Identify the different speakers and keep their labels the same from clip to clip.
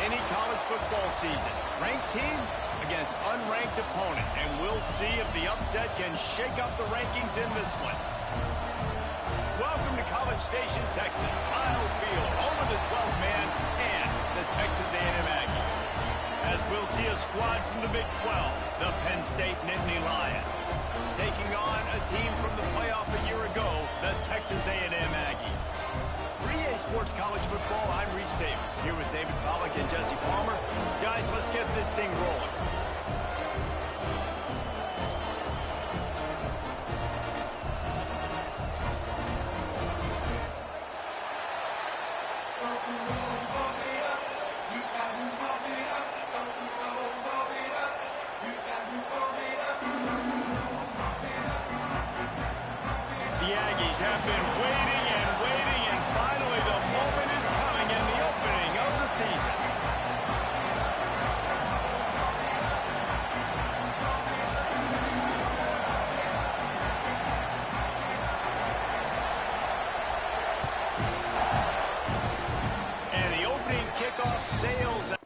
Speaker 1: any college football season. Ranked team against unranked opponent, and we'll see if the upset can shake up the rankings in this one. Welcome to College Station, Texas. Kyle Field, home of the 12th man and the Texas A&M Aggies. As we'll see a squad from the Big 12, the Penn State Nittany Lions, taking on a team from the playoff a year ago, the Texas A&M Aggies. 3A Sports College Football, I'm Reese Davis, here with David Pollack and Jesse Palmer. Guys, let's get this thing rolling. The Aggies have been waiting and waiting, and finally the moment is coming in the opening of the season. And the opening kickoff sails out.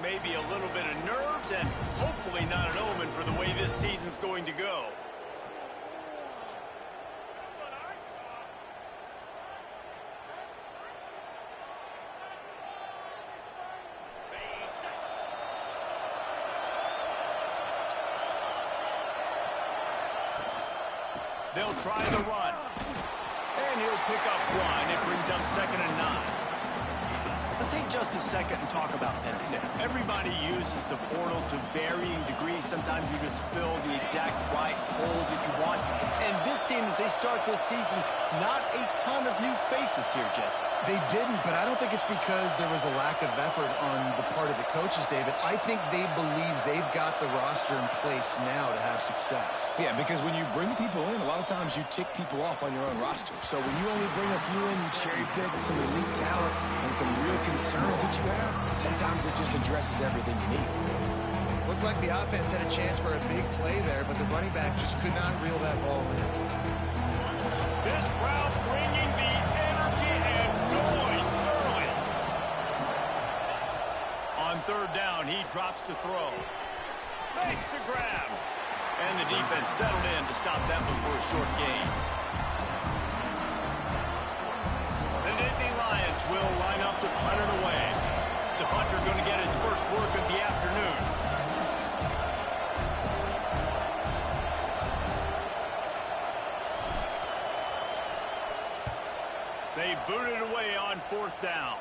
Speaker 1: Maybe a little bit of nerves and hopefully not an omen for the way this season's going to go. They'll try the run. And he'll pick up one. It brings up 2nd and 9. Let's take just a second and talk about Penn State. Everybody uses the portal to varying degrees. Sometimes you just fill the exact right hole that you want. And this team, as they start this season, not a ton of new faces here, Jesse.
Speaker 2: They didn't, but I don't think it's because there was a lack of effort on the part of the coaches, David. I think they believe they've got the roster in place now to have success.
Speaker 3: Yeah, because when you bring people in, a lot of times you tick people off on your own roster. So when you only bring a few in, you cherry pick some elite talent and some real concerns that you have, sometimes it just addresses everything you need.
Speaker 2: Looked like the offense had a chance for a big play there, but the running back just could not reel that ball in.
Speaker 1: This crowd bringing the energy and noise early. On 3rd down, he drops to throw. Makes the grab. And the defense settled in to stop that one for a short gain. The Nittany Lions will line up to punt it away. The punter going to get his first work of the afternoon. They booted away on 4th down.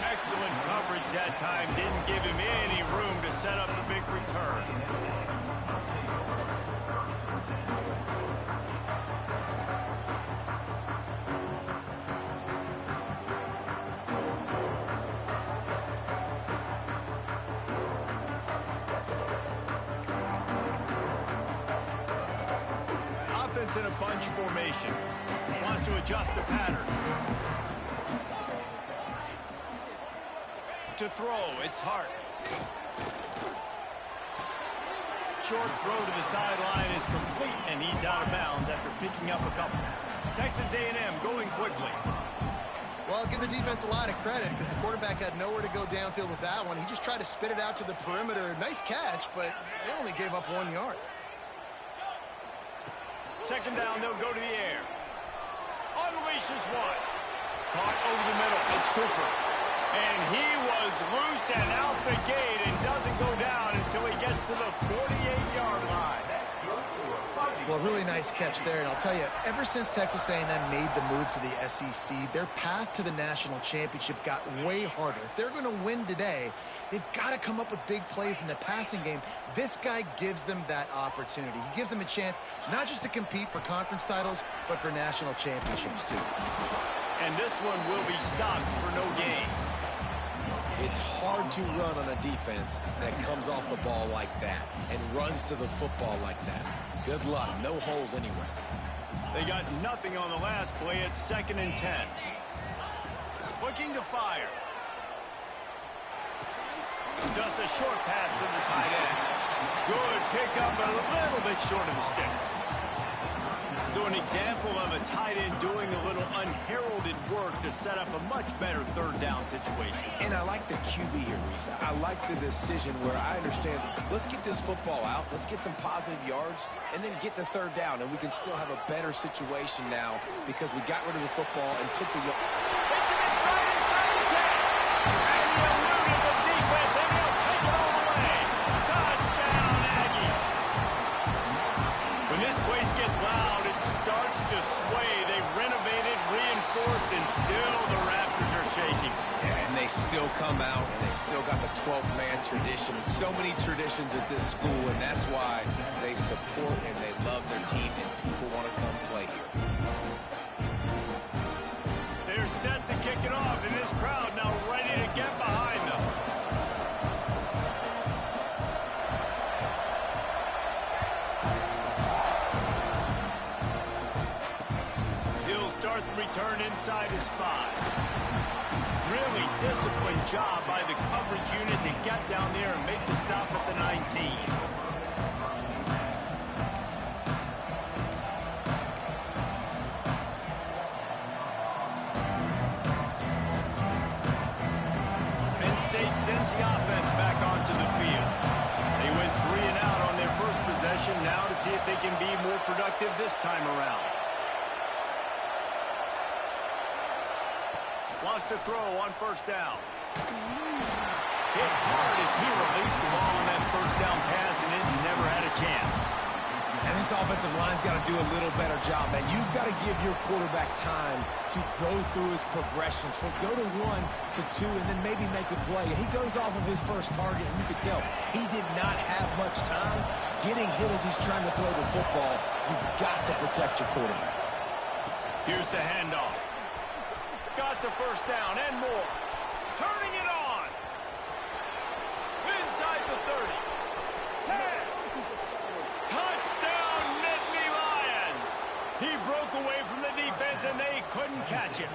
Speaker 1: Excellent coverage that time. Didn't give him any room to set up a big return. Offense in a bunch formation. Wants to adjust the pattern. To throw, it's Hart. Short throw to the sideline is complete, and he's out of bounds after picking up a couple. Texas A&M going quickly.
Speaker 2: Well, I'll give the defense a lot of credit because the quarterback had nowhere to go downfield with that one. He just tried to spit it out to the perimeter. Nice catch, but they only gave up 1 yard.
Speaker 1: 2nd down, they'll go to the air. Unleashes one. Caught over the middle. It's Cooper. And he was loose and out the gate and doesn't go down until he gets to the 48-yard line.
Speaker 2: Well, really nice catch there, and I'll tell you, ever since Texas A&M made the move to the SEC, their path to the national championship got way harder. If they're going to win today, they've got to come up with big plays in the passing game. This guy gives them that opportunity. He gives them a chance not just to compete for conference titles, but for national championships, too.
Speaker 1: And this one will be stopped for no gain.
Speaker 3: It's hard to run on a defense that comes off the ball like that and runs to the football like that. Good luck. No holes anywhere.
Speaker 1: They got nothing on the last play. It's 2nd and 10. Looking to fire. Just a short pass to the tight end. Good pickup, but a little bit short of the sticks. So an example of a tight end doing a little unheralded work to set up a much better 3rd down situation.
Speaker 3: And I like the QB here, Reese. I like the decision where I understand, let's get this football out, let's get some positive yards, and then get to 3rd down, and we can still have a better situation now because we got rid of the football and took the...
Speaker 1: It's an stride inside the 10. And he eluded the defense, and he'll take it all the way. Touchdown, Aggie. When this place gets loud, it starts to sway. They've renovated, reinforced, and still the Raptors are shaking.
Speaker 3: Yeah, and they still come out, and they still got the 12th man tradition. So many traditions at this school, and that's why they support and they love their team, and people want to come play here.
Speaker 1: They're set to kick it off, and this crowd now ready to get behind them. He'll start the return inside his 5. Really disciplined job by the coverage unit to get down there and make the stop at the 19. Penn State sends the offense back onto the field. They went 3 and out on their first possession, now to see if they can be more productive this time around. Wants to throw on 1st down. Hit hard as he released the ball on that 1st down pass, and it never had a chance.
Speaker 3: And this offensive line's got to do a little better job, man. You've got to give your quarterback time to go through his progressions. From go to 1 to 2 and then maybe make a play. And he goes off of his first target, and you could tell he did not have much time getting hit as he's trying to throw the football. You've got to protect your quarterback.
Speaker 1: Here's the handoff. Got the 1st down and more. Turning it on. Inside the 30. 10. Touchdown, Nittany Lions. He broke away from the defense, and they couldn't catch him.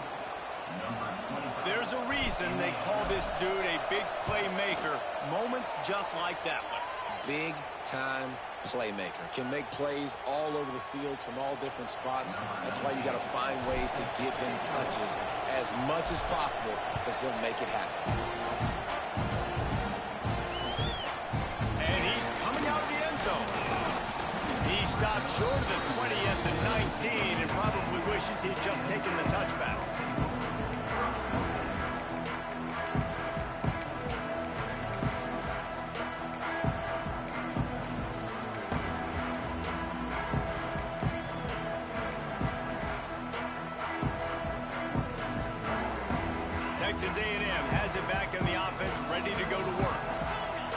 Speaker 1: There's a reason they call this dude a big playmaker. Moments just like that one.
Speaker 3: Big-time playmaker. Can make plays all over the field from all different spots. That's why you got to find ways to give him touches as much as possible because he'll make it happen.
Speaker 1: And he's coming out of the end zone. He stopped short of the 20 at the 19 and probably wishes he'd just taken the touchback. Texas A&M has it back in the offense, ready to go to work.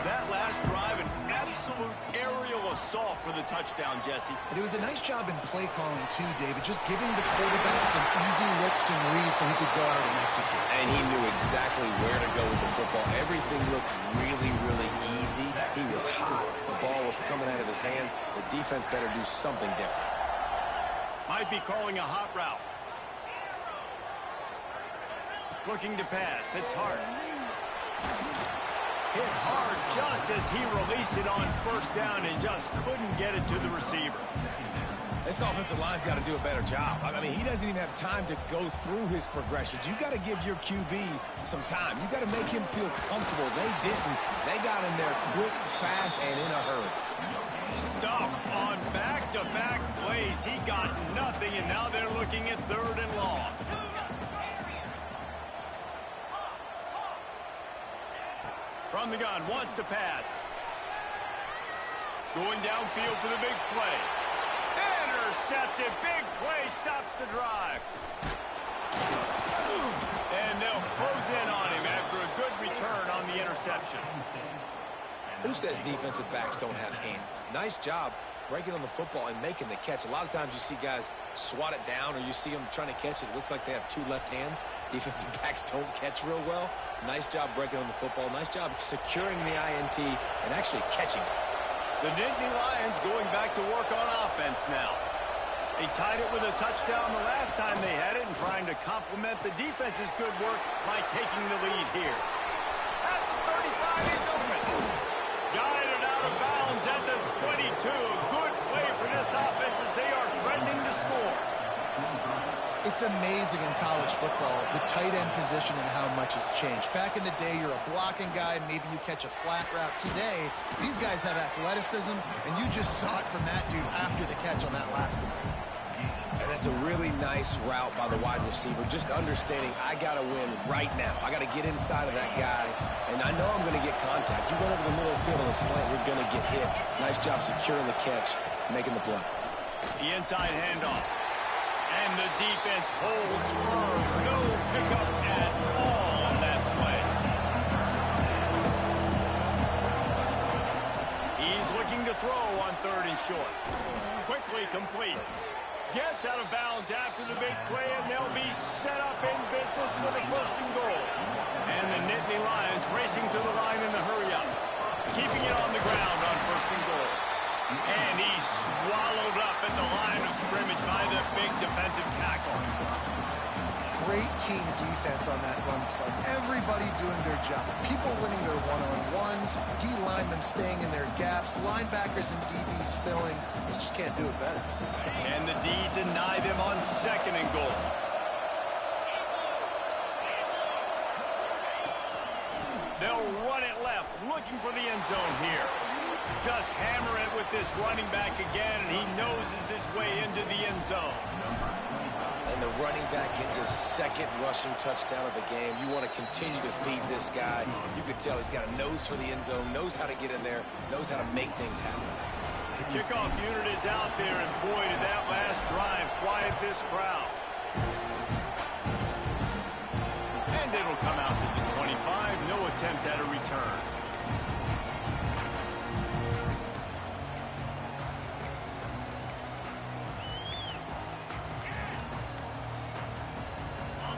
Speaker 1: That last drive, an absolute aerial assault for the touchdown, Jesse.
Speaker 2: But it was a nice job in play calling, too, David, just giving the quarterback some easy looks and reads so he could go out and execute.
Speaker 3: And he knew exactly where to go with the football. Everything looked really, really easy. He was hot. The ball was coming out of his hands. The defense better do something different.
Speaker 1: Might be calling a hot route. Looking to pass. It's hard. Hit hard just as he released it on 1st down and just couldn't get it to the receiver.
Speaker 3: This offensive line's got to do a better job. I mean, he doesn't even have time to go through his progressions. You got to give your QB some time. You got to make him feel comfortable. They didn't. They got in there quick, fast, and in a hurry.
Speaker 1: Stuff on back-to-back plays. He got nothing, and now they're looking at 3rd and long. From the gun, wants to pass. Going downfield for the big play. intercepted. Big play stops the drive. And they'll close in on him after a good return on the interception.
Speaker 3: Who says defensive backs don't have hands? Nice job breaking on the football and making the catch. A lot of times you see guys swat it down or you see them trying to catch it. It looks like they have two left hands. Defensive backs don't catch real well. Nice job breaking on the football. Nice job securing the INT and actually catching it.
Speaker 1: The Nittany Lions going back to work on offense now. They tied it with a touchdown the last time they had it and trying to complement the defense's good work by taking the lead here. At the 35, he's open. Guided out of bounds at the 22. Good play for this offense as they are threatening to score.
Speaker 2: It's amazing in college football, the tight end position and how much has changed. Back in the day, you're a blocking guy, maybe you catch a flat route. Today, these guys have athleticism, and you just saw it from that dude after the catch on that last one.
Speaker 3: And that's a really nice route by the wide receiver, just understanding I got to win right now. I got to get inside of that guy, and I know I'm going to get contact. You run over the middle of the field on a slant, you're going to get hit. Nice job securing the catch, making the play.
Speaker 1: The inside handoff. And the defense holds firm. No pickup at all on that play. He's looking to throw on 3rd and short. Quickly complete. Gets out of bounds after the big play, and they'll be set up in business with a 1st and goal. And the Nittany Lions racing to the line in the hurry up. Keeping it on the ground on 1st and goal. And he's swallowed up at the line of scrimmage by the big defensive tackle.
Speaker 2: Great team defense on that run play. Everybody doing their job. People winning their one-on-ones, D linemen staying in their gaps, linebackers and DBs filling. You just can't do it better.
Speaker 1: And the D deny them on 2nd and goal. They'll run it left, looking for the end zone here. Just hammer it with this running back again, and he noses his way into the end zone.
Speaker 3: And the running back gets his 2nd rushing touchdown of the game. You want to continue to feed this guy. You could tell he's got a nose for the end zone, knows how to get in there, knows how to make things happen.
Speaker 1: The kickoff unit is out there, and boy, did that last drive quiet this crowd. And it'll come out to the 25. No attempt at a return.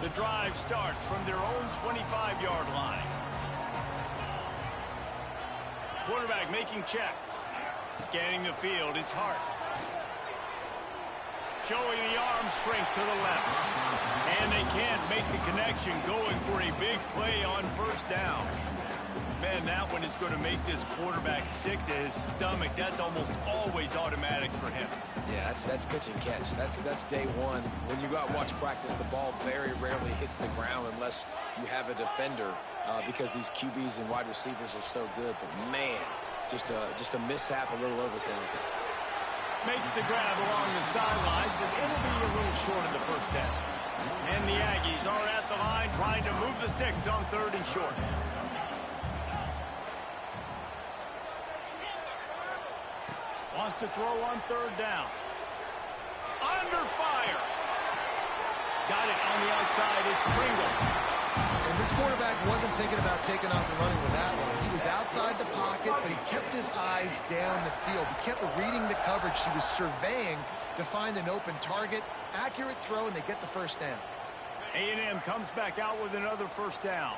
Speaker 1: The drive starts from their own 25-yard line. Quarterback making checks. Scanning the field, it's Hart. Showing the arm strength to the left. And they can't make the connection, going for a big play on 1st down. Man, that one is going to make this quarterback sick to his stomach. That's almost always automatic for him.
Speaker 3: Yeah, that's pitch and catch. That's day one. When you go out and watch practice, the ball very rarely hits the ground unless you have a defender because these QBs and wide receivers are so good. But, man, just a mishap, a little overthrow.
Speaker 1: Makes the grab along the sidelines, but it'll be a little short of the 1st down. And the Aggies are at the line trying to move the sticks on 3rd and short. Wants to throw on 3rd down. Under fire. Got it on the outside. It's Pringle.
Speaker 2: And this quarterback wasn't thinking about taking off and running with that one. He was outside the pocket, but he kept his eyes down the field. He kept reading the coverage. He was surveying to find an open target. Accurate throw, and they get the 1st down.
Speaker 1: A&M comes back out with another 1st down.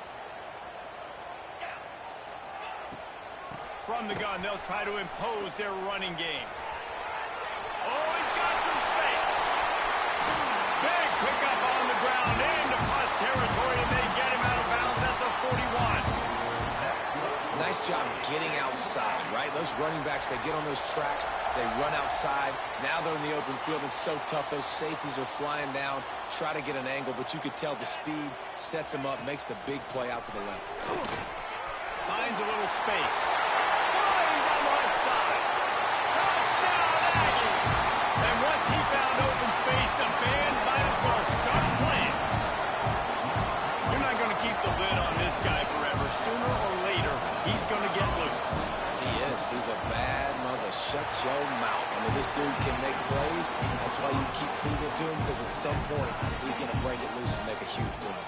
Speaker 1: From the gun, they'll try to impose their running game. Oh, he's got some space. Big pickup on the ground into plus territory, and they get him out of bounds at the 41.
Speaker 3: Nice job getting outside, right? Those running backs, they get on those tracks, they run outside. Now they're in the open field. It's so tough. Those safeties are flying down, try to get an angle, but you could tell the speed sets him up, makes the big play out to the left.
Speaker 1: Finds a little space. Flying down the right side. Touchdown, Aggie! And once he found open space, the band might as well start playing. You're not going to keep the lid on this guy forever. Sooner or later, he's going to get loose.
Speaker 3: He is. He's a bad mother. Shut your mouth. I mean, this dude can make plays. That's why you keep feeding it to him, because at some point, he's going to break it loose and make a huge play.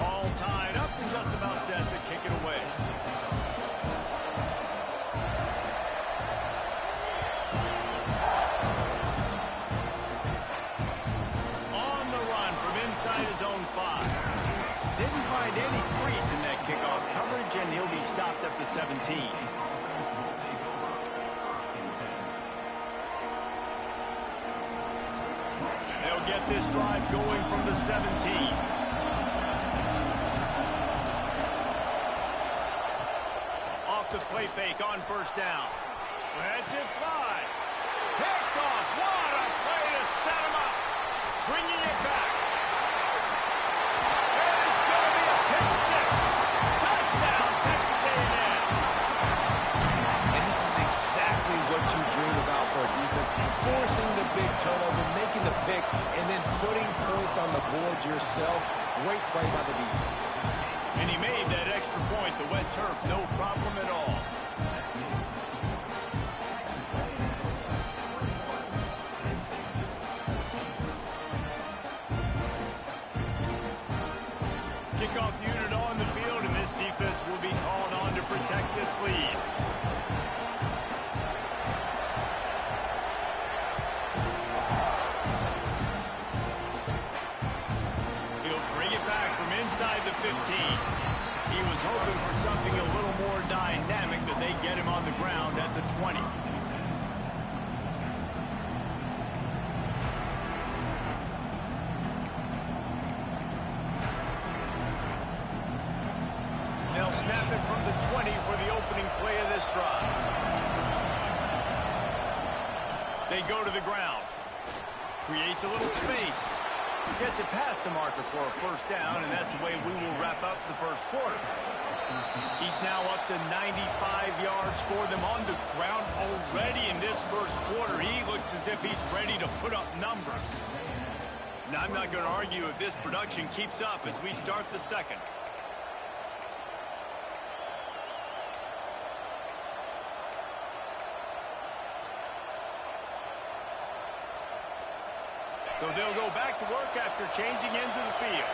Speaker 1: All tied up and just about set to kick it away. On the run from inside his own 5. Didn't find any crease in that kickoff coverage, and he'll be stopped at the 17. They'll get this drive going from the 17. Off the play fake on first down. Let's it fly. Picked off. What a play to set him up. Bringing it back. And it's going to be a pick 6. Touchdown, Texas A&M.
Speaker 3: And this is exactly what you dream about for a defense. Forcing the big turnover, making the pick, and then putting points on the board yourself. Great play by the defense.
Speaker 1: And he made that extra point, the wet turf, no problem at all. Kickoff unit on the field, and this defense will be called on to protect this lead. He'll bring it back from inside the 15. He was hoping for something a little more dynamic, but they get him on the ground at the 20. They'll snap it from the 20 for the opening play of this drive. They go to the ground. Creates a little space. Gets it past the marker for a first down, and that's the way we will wrap up the first quarter. He's now up to 95 yards for them on the ground already in this first quarter. He looks as if he's ready to put up numbers. Now, I'm not going to argue if this production keeps up as we start the second. So they'll go back to work after changing into the field.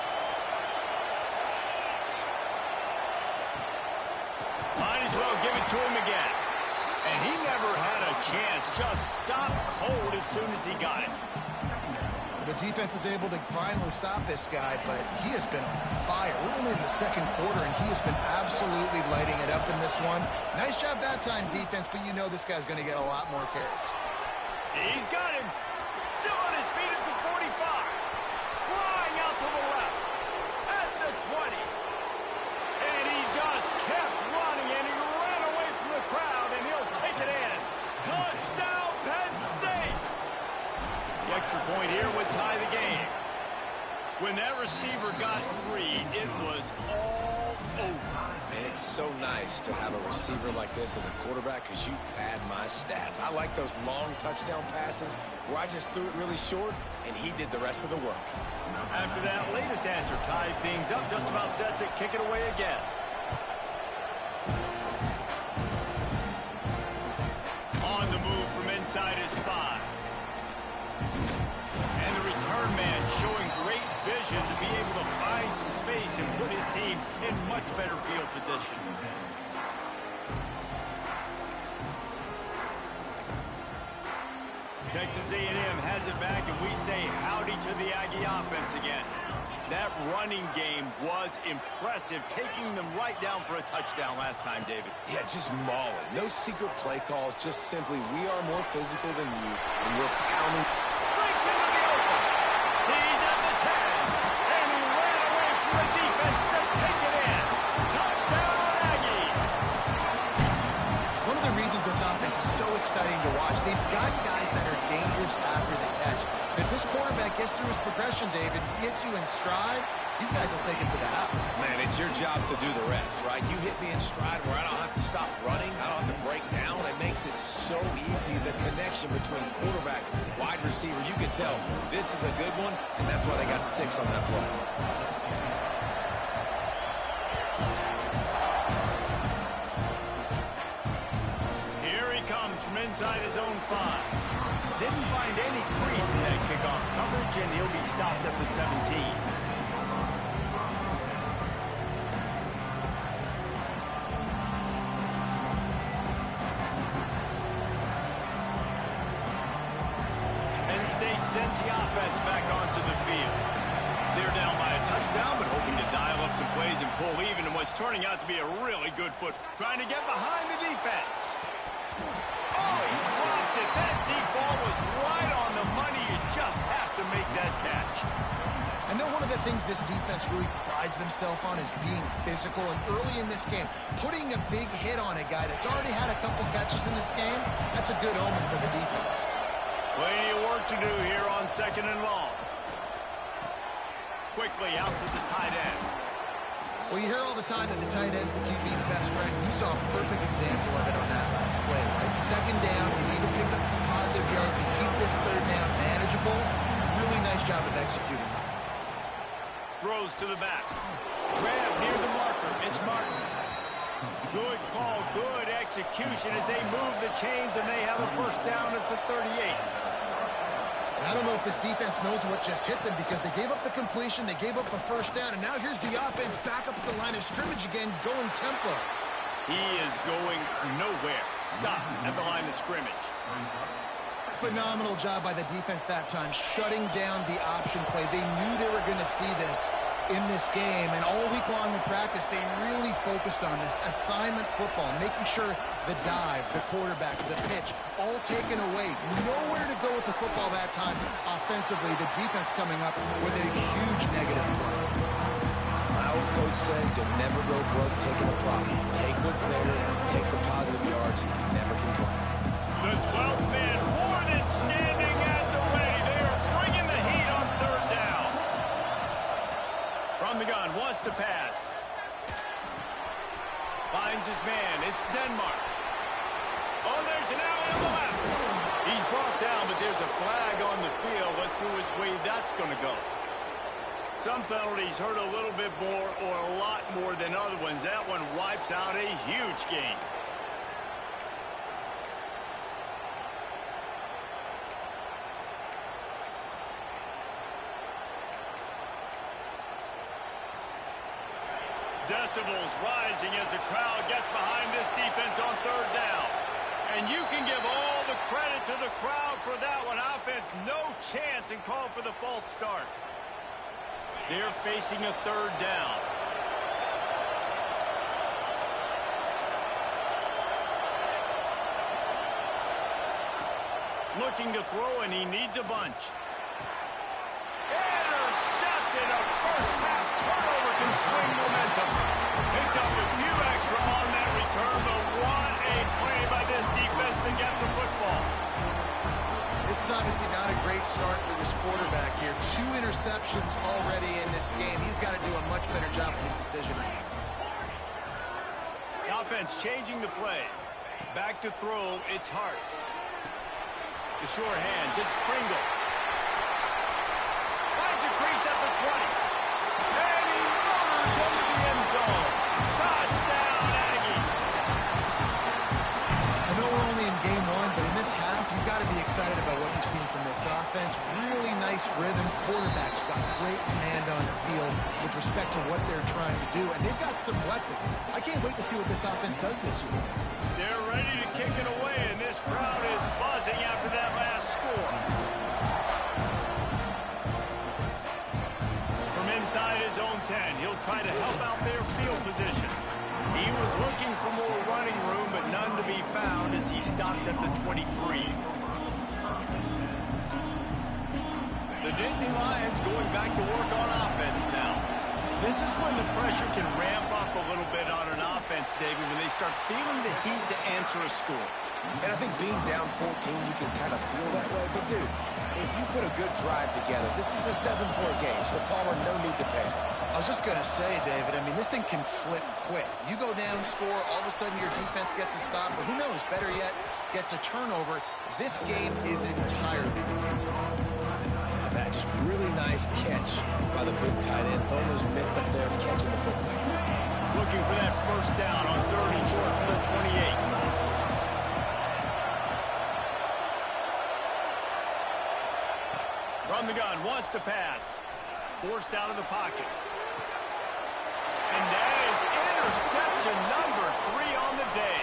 Speaker 1: Might as well give it to him again. And he never had a chance. Just stopped cold as soon as he got it.
Speaker 2: The defense is able to finally stop this guy, but he has been on fire. We're only in the second quarter, and he has been absolutely lighting it up in this one. Nice job that time, defense, but you know this guy's going to get a lot more carries.
Speaker 1: He's got him. Still on his feet at the 45. Flying out to the left. At the 20. And he just kept running, and he ran away from the crowd, and he'll take it in. Touchdown, Penn State! The extra point here would tie the game. When that receiver got free, it was all over.
Speaker 3: And it's so nice to have a receiver like this as a quarterback because you pad my stats. I like those long touchdown passes where I just threw it really short, and he did the rest of the work.
Speaker 1: After that latest answer tied things up, just about set to kick it away again. On the move from inside his 5. And the return man showing great vision to be able to find some space and put his team in much better field position. Texas A&M has it back, and we say howdy to the Aggie offense again. That running game was impressive, taking them right down for a touchdown last time, David.
Speaker 3: Yeah, just mauling. No secret play calls, just simply we are more physical than you, and we're pounding.
Speaker 1: Breaks into the open. He's at the 10, and he ran away from the defense to take it in. Touchdown, Aggies.
Speaker 2: One of the reasons this offense is so exciting to watch, they've got guys that are dangerous after the catch. If this quarterback gets through his progression, David, hits you in stride, these guys will take it to the house.
Speaker 3: Man, it's your job to do the rest, right? You hit me in stride where I don't have to stop running. I don't have to break down. It makes it so easy, the connection between quarterback, wide receiver. You can tell this is a good one, and that's why they got 6 on that play.
Speaker 1: inside his own 5. Didn't find any crease in that kickoff coverage, and he'll be stopped at the 17. Penn State sends the offense back onto the field. They're down by a touchdown, but hoping to dial up some plays and pull even in what's turning out to be a really good foot. Trying to get behind the defense. Oh, he dropped it. That deep ball was right on the money. You just have to make that catch.
Speaker 2: I know one of the things this defense really prides themselves on is being physical, and early in this game, putting a big hit on a guy that's already had a couple catches in this game, that's a good omen for the defense.
Speaker 1: Plenty of work to do here on 2nd and long. Quickly out to the tight end.
Speaker 2: Well, you hear all the time that the tight end's the QB's best friend. You saw a perfect example of it on that last play, right? 2nd down, you need to pick up some positive yards to keep this 3rd down manageable. Really nice job of executing that.
Speaker 1: Throws to the back. Grab near the marker. It's Martin. Good call, good execution as they move the chains, and they have a 1st down at the 38.
Speaker 2: I don't know if this defense knows what just hit them, because they gave up the completion, they gave up a 1st down, and now here's the offense back up at the line of scrimmage again, going tempo.
Speaker 1: He is going nowhere. Stop at the line of scrimmage.
Speaker 2: Phenomenal job by the defense that time, shutting down the option play. They knew they were going to see this in this game, and all week long in practice, they really focused on this assignment football, making sure the dive, the quarterback, the pitch, all taken away. Nowhere to go with the football that time. Offensively, the defense coming up with a huge negative play.
Speaker 3: My old coach said you'll never go broke taking a profit. Take what's there, take the positive yards, and never complain.
Speaker 1: The 12th man more than standing at the ready. They are bringing the heat on 3rd down. From the gun, wants to pass. Finds his man. It's Denmark. Oh, there's an alley on the left. He's brought down, but there's a flag on the field. Let's see which way that's going to go. Some penalties hurt a little bit more or a lot more than other ones. That one wipes out a huge game. Decibels rising as the crowd gets behind this defense on 3rd down. And you can give all the credit to the crowd for that one. Offense, no chance, and call for the false start. They're facing a 3rd down. Looking to throw, and he needs a bunch. Intercepted. A first-half turnover can swing momentum. Picked up a few extra on that return, but what a play by this defense to get the football.
Speaker 2: This is obviously not a great start for this quarterback here. 2 interceptions already in this game. He's got to do a much better job with his decision-making.
Speaker 1: The offense changing the play. Back to throw, it's Hart. The sure hands, it's Pringle. Finds a crease at the 20. And he motors into the end zone. Touchdown, Aggie.
Speaker 2: I know we're only in game 1, but in this half, you've got to be excited about what you've seen from this offense. Really nice rhythm. Quarterback's got great command on the field with respect to what they're trying to do, and they've got some weapons. I can't wait to see what this offense does this year.
Speaker 1: They're ready to kick it away, and this crowd is buzzing after that last score. From inside his own 10, he'll try to help out their field position. He was looking for more running room, but none to be found as he stopped at the 23. The Nittany Lions going back to work on offense now. This is when the pressure can ramp up a little bit on an offense, David, when they start feeling the heat to answer a score.
Speaker 3: And I think being down 14, you can kind of feel that way. But, dude, if you put a good drive together, this is a 7-point game, so Palmer, no need to panic.
Speaker 2: I was just going to say, David, I mean, this thing can flip quick. You go down, score, all of a sudden your defense gets a stop, or who knows, better yet, gets a turnover. This game is entirely different.
Speaker 3: That just really nice catch by the big tight end. Throwing those mitts up there, catching the football.
Speaker 1: Looking for that 1st down on 3rd and short for the 28. From the gun, wants to pass. Forced out of the pocket. And that is interception number 3 on the day.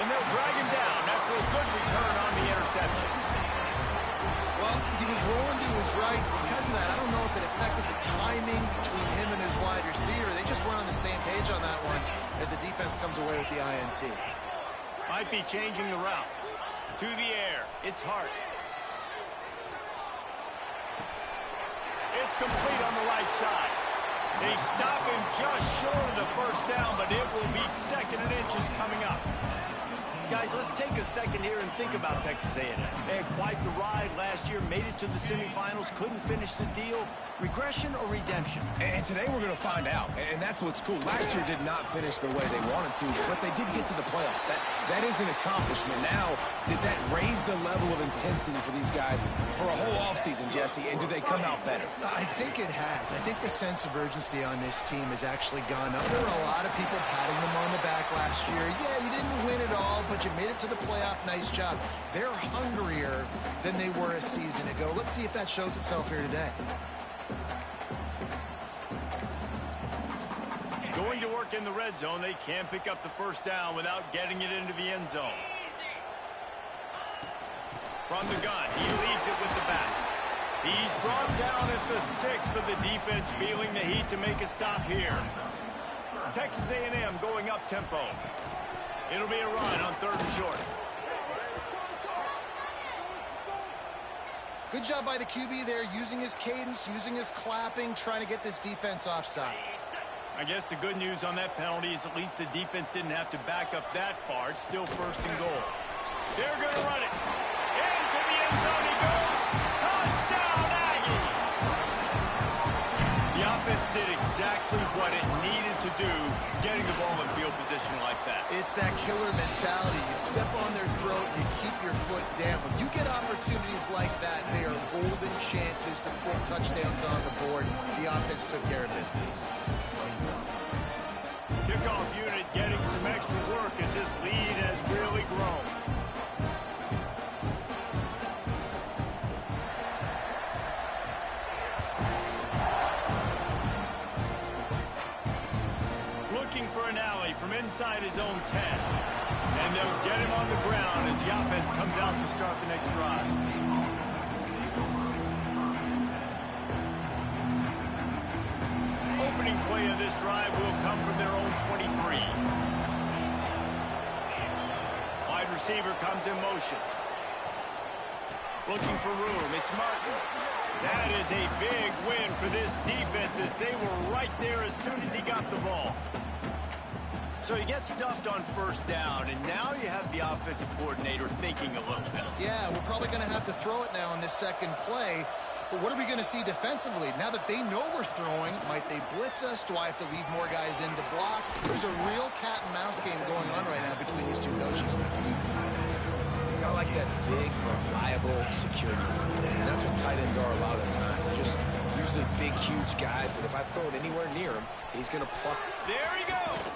Speaker 1: And they'll drag him down after a good return on the interception.
Speaker 2: Well, he was rolling to his right. Because of that, I don't know if it affected the timing between him and his wide receiver. They just weren't on the same page on that one as the defense comes away with the INT.
Speaker 1: Might be changing the route. To the air. It's Hart. It's complete on the right side. They stop him just short of the first down, but it will be 2nd and inches coming up. Guys, let's take a second here and think about Texas A&M. They had quite the ride last year, made it to the semifinals, couldn't finish the deal. Regression or redemption?
Speaker 3: And today we're going to find out, and that's what's cool. Last year did not finish the way they wanted to, but they did get to the playoff. That is an accomplishment. Now, did that raise the level of intensity for these guys for a whole offseason, Jesse, and do they come out better?
Speaker 2: I think it has. I think the sense of urgency on this team has actually gone up. There were a lot of people patting them on the back last year. Yeah, you didn't win it all, but you made it to the playoff. Nice job. They're hungrier than they were a season ago. Let's see if that shows itself here today.
Speaker 1: Going to work in the red zone. They can pick up the first down without getting it into the end zone. From the gun, he leaves it with the back. He's brought down at the 6, but the defense feeling the heat to make a stop here. Texas A&M going up tempo. It'll be a run on 3rd and short.
Speaker 2: Good job by the QB there, using his cadence, using his clapping, trying to get this defense offside.
Speaker 1: I guess the good news on that penalty is at least the defense didn't have to back up that far. It's still 1st and goal. They're going to run it. Into the end zone he goes. Touchdown, Aggie! The offense did exactly what it needed to do, getting the ball in field position like that.
Speaker 2: It's that killer mentality. You step on their throat, you keep your foot down. When you get opportunities like that, they are golden chances to put touchdowns on the board. The offense took care of business.
Speaker 1: Kickoff unit getting some extra work as this lead has really grown. Looking for an alley from inside his own 10. And they'll get him on the ground as the offense comes out to start the next drive. Opening play of this drive will come from their own 23. Wide receiver comes in motion. Looking for room. It's Martin. That is a big win for this defense as they were right there as soon as he got the ball. So you get stuffed on 1st down, and now you have the offensive coordinator thinking a little bit.
Speaker 2: Yeah, we're probably going to have to throw it now on this 2nd play. But what are we going to see defensively? Now that they know we're throwing, might they blitz us? Do I have to leave more guys in to block? There's a real cat and mouse game going on right now between these two coaching staffs.
Speaker 3: Kind of like that big, reliable security. And that's what tight ends are a lot of the times. They're just usually big, huge guys that if I throw it anywhere near him, he's going to pluck.
Speaker 1: There he goes.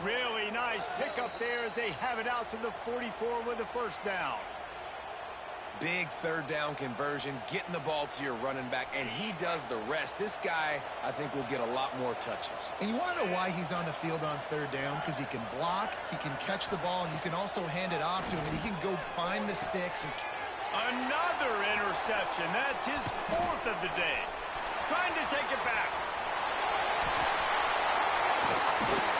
Speaker 1: Really nice pickup there as they have it out to the 44 with the first down.
Speaker 3: Big 3rd down conversion, getting the ball to your running back, and he does the rest. This guy, I think, will get a lot more touches.
Speaker 2: And you want to know why he's on the field on 3rd down? Because he can block, he can catch the ball, and you can also hand it off to him, and he can go find the sticks. And
Speaker 1: another interception. That's his 4th of the day. Trying to take it back.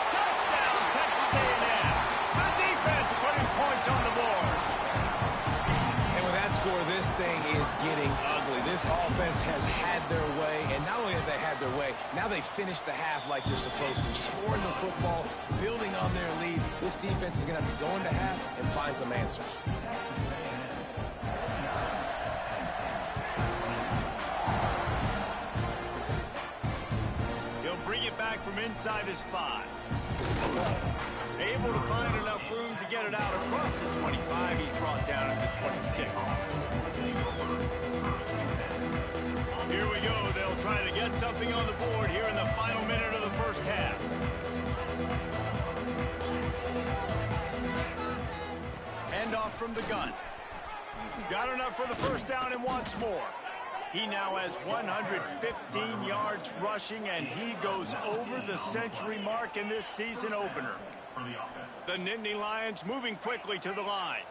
Speaker 1: Touchdown, Texas A&M. The defense putting points on the board.
Speaker 3: And with that score, this thing is getting ugly. This offense has had their way, and not only have they had their way, now they finished the half like they're supposed to, scoring the football, building on their lead. This defense is going to have to go into half and find some answers.
Speaker 1: He'll bring it back from inside his 5. Able to find enough room to get it out across the 25. He's brought down at the 26. Here we go. They'll try to get something on the board here in the final minute of the 1st half. Hand off from the gun. Got enough for the first down and wants more. He now has 115 yards rushing, and he goes over the century mark in this season opener. The Nittany Lions moving quickly to the line.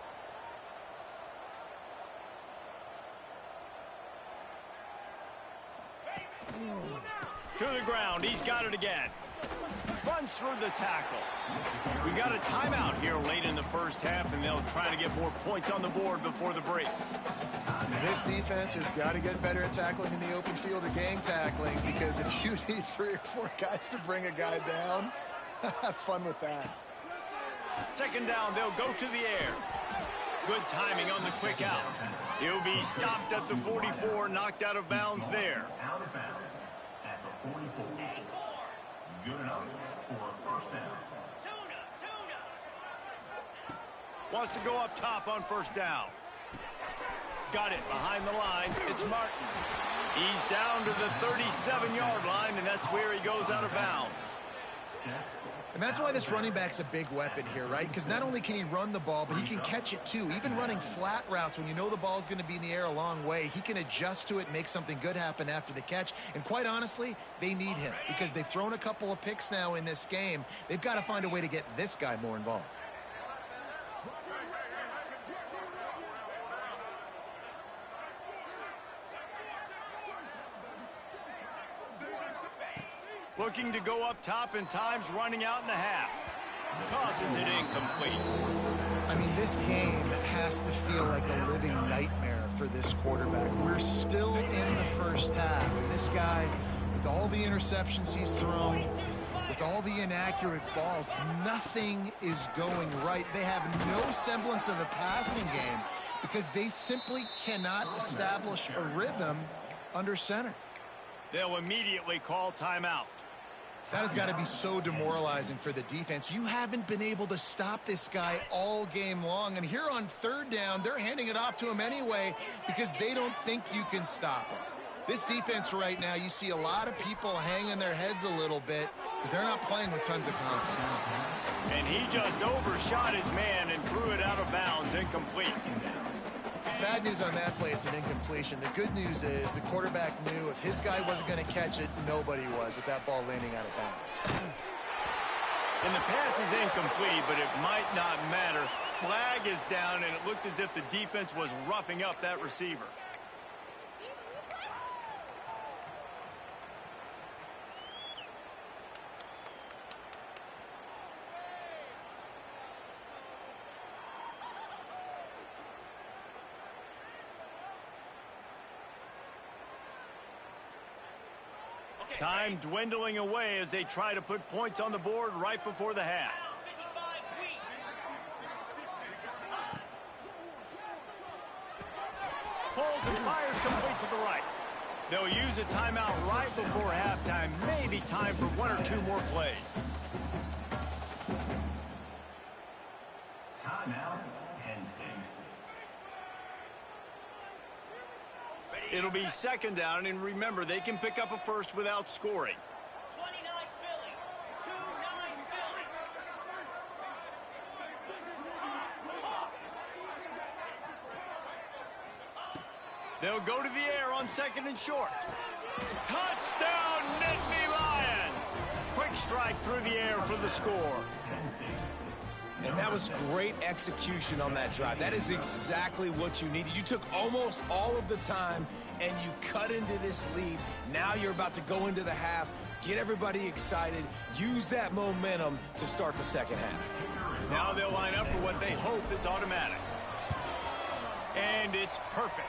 Speaker 1: To the ground. He's got it again. Runs through the tackle. We got a timeout here late in the first half, and they'll try to get more points on the board before the break.
Speaker 2: This defense has got to get better at tackling in the open field or gang tackling, because if you need 3 or 4 guys to bring a guy down, have fun with that.
Speaker 1: Second down, they'll go to the air. Good timing on the quick out. He'll be stopped at the 44, knocked out of bounds there.
Speaker 4: Out of bounds at the 44. Good enough for a first down.
Speaker 1: Wants to go up top on first down. Got it behind the line. It's Martin. He's down to the 37-yard line, and that's where he goes out of bounds.
Speaker 2: And that's why this running back's a big weapon here, right? Because not only can he run the ball, but he can catch it too. Even running flat routes when you know the ball's going to be in the air a long way, he can adjust to it and make something good happen after the catch. And quite honestly, they need him because they've thrown a couple of picks now in this game. They've got to find a way to get this guy more involved.
Speaker 1: Looking to go up top, and time's running out in the half. Tosses it incomplete.
Speaker 2: I mean, this game has to feel like a living nightmare for this quarterback. We're still in the first half, and this guy, with all the interceptions he's thrown, with all the inaccurate balls, nothing is going right. They have no semblance of a passing game because they simply cannot establish a rhythm under center.
Speaker 1: They'll immediately call timeout.
Speaker 2: That has got to be so demoralizing for the defense. You haven't been able to stop this guy all game long. And here on third down, they're handing it off to him anyway because they don't think you can stop him. This defense right now, you see a lot of people hanging their heads a little bit because they're not playing with tons of confidence.
Speaker 1: And he just overshot his man and threw it out of bounds, incomplete.
Speaker 2: Bad news on that play, it's an incompletion. The good news is the quarterback knew if his guy wasn't going to catch it, nobody was with that ball landing out of bounds.
Speaker 1: And the pass is incomplete, but it might not matter. Flag is down, and it looked as if the defense was roughing up that receiver. Time dwindling away as they try to put points on the board right before the half. Holds and fires complete to the right. They'll use a timeout right before halftime. Maybe time for 1 or 2 more plays.
Speaker 4: Timeout, Penn State.
Speaker 1: It'll be second down, and remember, they can pick up a first without scoring.
Speaker 5: 29 Philly. 2-9 Philly.
Speaker 1: They'll go to the air on second and short. Touchdown, Nittany Lions! Quick strike through the air for the score.
Speaker 3: And that was great execution on that drive. That is exactly what you needed. You took almost all of the time, and you cut into this lead. Now you're about to go into the half, get everybody excited, use that momentum to start the second half.
Speaker 1: Now they'll line up for what they hope is automatic. And it's perfect.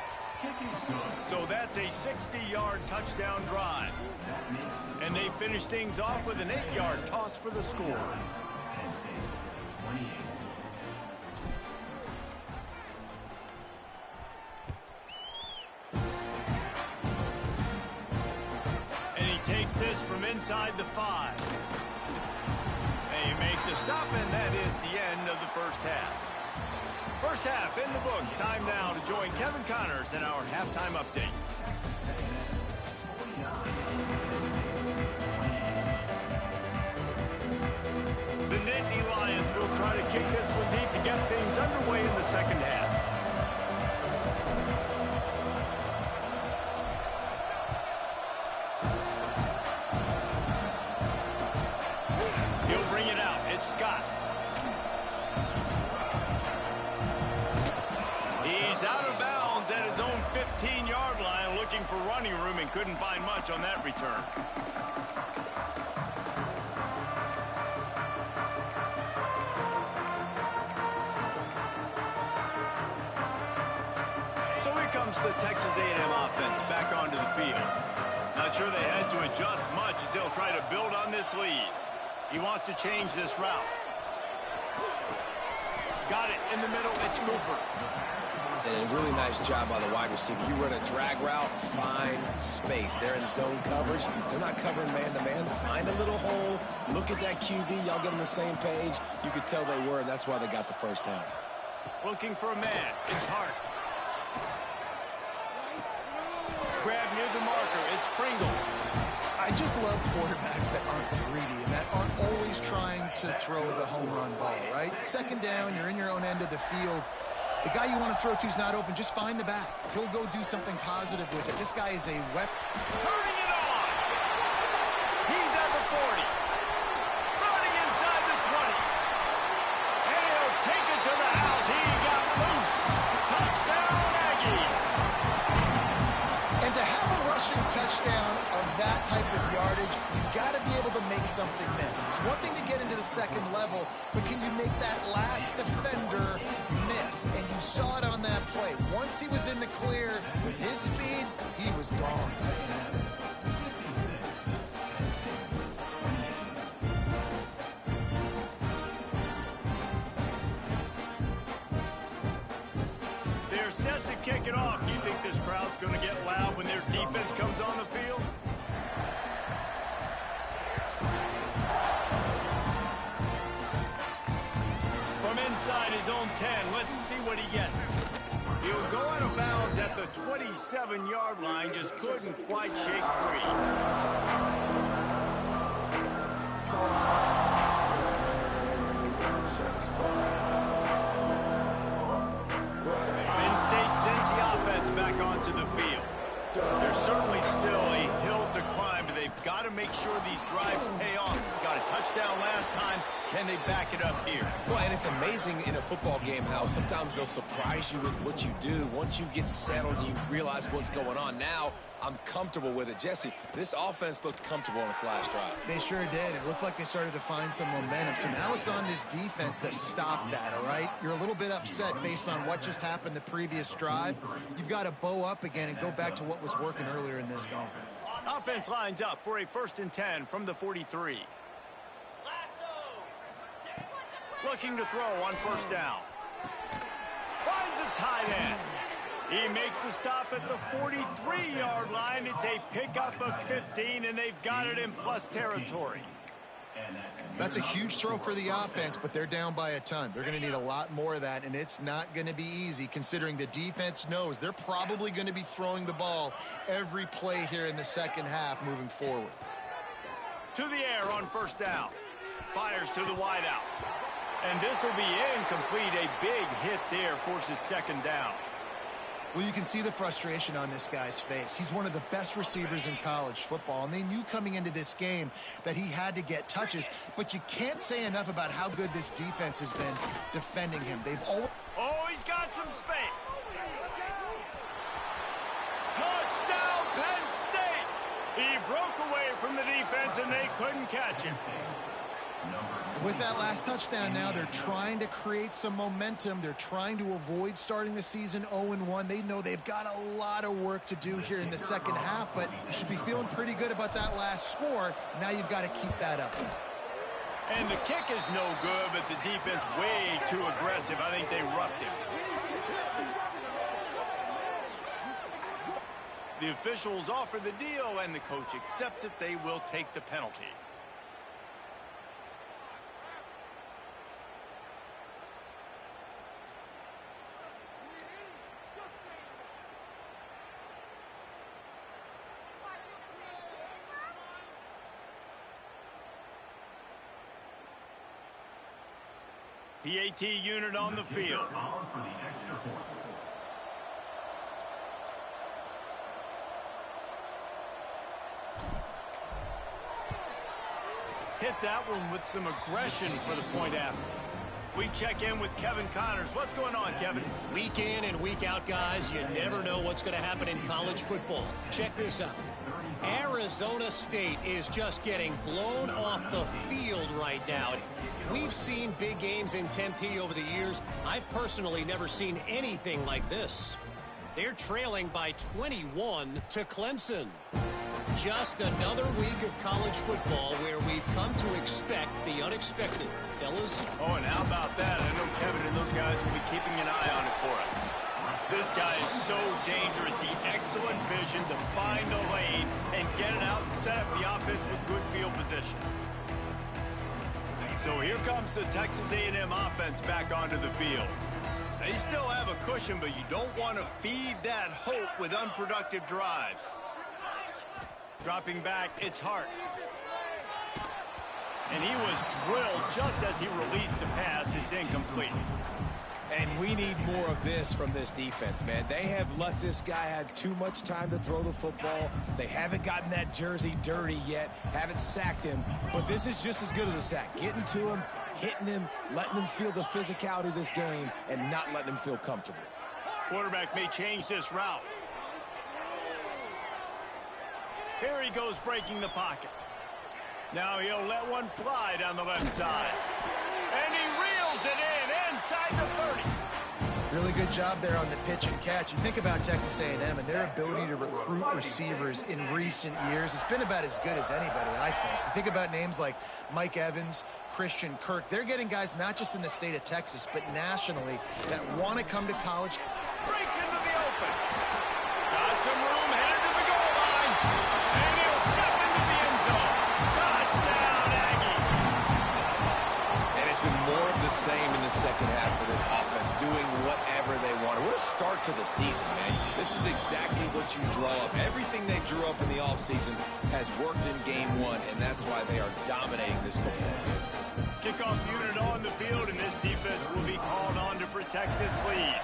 Speaker 1: So that's a 60-yard touchdown drive. And they finish things off with an 8-yard toss for the score. And he takes this from inside the 5. They make the stop, and that is the end of the first half. First half in the books. Time now to join Kevin Connors in our halftime update. The Nittany Lions will try to kick this one deep to get things underway in the second half. Scott. He's out of bounds at his own 15-yard line, looking for running room and couldn't find much on that return. So here comes the Texas A&M offense back onto the field. Not sure they had to adjust much as they'll try to build on this lead. He wants to change this route. Got it in the middle. It's Cooper.
Speaker 3: And a really nice job by the wide receiver. You run a drag route, find space. They're in zone coverage. They're not covering man-to-man. Find a little hole. Look at that QB. Y'all get on the same page. You could tell they were, and that's why they got the first down.
Speaker 1: Looking for a man. It's Hart. Grab near the marker. It's Pringle.
Speaker 2: I just love quarterbacks that aren't greedy and that aren't always trying to throw the home run ball, right? Second down, you're in your own end of the field. The guy you want to throw to is not open. Just find the back. He'll go do something positive with it. This guy is a weapon.
Speaker 1: Turning it on. He's at the 40. Running inside the 20. And he'll take it to the house. He got loose. Touchdown, Aggies.
Speaker 2: And to have a rushing touchdown of that type of yardage, you've got to be able to make something miss. It's one thing to get into the second level, but can you make that last defender miss? And you saw it on that play. Once he was in the clear with his speed, he was gone.
Speaker 1: They're set to kick it off. Do you think this crowd's going to get loud when their defense comes on the field? From inside his own 10, let's see what he gets. He'll go out of bounds at the 27-yard line, just couldn't quite shake free. Penn State sends the offense back onto the field. There's certainly still a hill to climb, but they've got to make sure these drives pay off. Got a touchdown last time. Can they back it up here?
Speaker 3: Well, and it's amazing in a football game how sometimes they'll surprise you with what you do. Once you get settled, you realize what's going on. Now, I'm comfortable with it. Jesse, this offense looked comfortable on its last drive.
Speaker 2: They sure did. It looked like they started to find some momentum. So now it's on this defense to stop that, all right? You're a little bit upset based on what just happened the previous drive. You've got to bow up again and go back to what was working earlier in this game.
Speaker 1: Offense lines up for a 1st and 10 from the 43. Looking to throw on 1st down. Finds a tight end. He makes the stop at the 43-yard line. It's a pickup of 15, and they've got it in plus territory.
Speaker 2: That's a huge throw for the offense, but they're down by a ton. They're going to need a lot more of that, and it's not going to be easy considering the defense knows they're probably going to be throwing the ball every play here in the second half moving forward.
Speaker 1: To the air on 1st down. Fires to the wideout. And this will be incomplete. A big hit there forces 2nd down.
Speaker 2: Well, you can see the frustration on this guy's face. He's one of the best receivers in college football, and they knew coming into this game that he had to get touches, but you can't say enough about how good this defense has been defending him. They've always...
Speaker 1: Oh, he's got some space. Touchdown, Penn State! He broke away from the defense, and they couldn't catch him.
Speaker 2: With that last touchdown now, they're trying to create some momentum. They're trying to avoid starting the season 0-1. They know they've got a lot of work to do here in the second half, but you should be feeling pretty good about that last score. Now you've got to keep that up.
Speaker 1: And the kick is no good, but the defense way too aggressive. I think they roughed him. The officials offer the deal, and the coach accepts it. They will take the penalty. PAT unit on the field. Hit that one with some aggression for the point after. We check in with Kevin Connors. What's going on, Kevin?
Speaker 6: Week in and week out, guys, you never know what's going to happen in college football. Check this out. Arizona State is just getting blown off the field right now. We've seen big games in Tempe over the years. I've personally never seen anything like this. They're trailing by 21 to Clemson. Just another week of college football where we've come to expect the unexpected. Fellas?
Speaker 1: Oh, and how about that? I know Kevin and those guys will be keeping an eye on it for us. This guy is so dangerous. He excellent vision to find a lane and get it out and set up the offense with good field position. So here comes the Texas A&M offense back onto the field. They still have a cushion, but you don't want to feed that hope with unproductive drives. Dropping back, it's Hart. And he was drilled just as he released the pass. It's incomplete.
Speaker 3: And we need more of this from this defense, man. They have let this guy have too much time to throw the football. They haven't gotten that jersey dirty yet, haven't sacked him. But this is just as good as a sack. Getting to him, hitting him, letting him feel the physicality of this game, and not letting him feel comfortable.
Speaker 1: Quarterback may change this route. Here he goes breaking the pocket. Now he'll let one fly down the left side. And he reels it in inside the 30.
Speaker 2: Really good job there on the pitch and catch. You think about Texas A&M and their ability to recruit receivers in recent years. It's been about as good as anybody, I think. You think about names like Mike Evans, Christian Kirk. They're getting guys not just in the state of Texas, but nationally that want to come to college.
Speaker 1: Breaks into the open. Got some room, headed to the goal line. And he'll step into the end zone. Touchdown, Aggie.
Speaker 3: And it's been more of the same in the second half for this offense, doing whatever they want. What a start to the season, man. This is exactly what you draw up. Everything they drew up in the offseason has worked in game one, and that's why they are dominating this football game.
Speaker 1: Kickoff unit on the field, and this defense will be called on to protect this lead.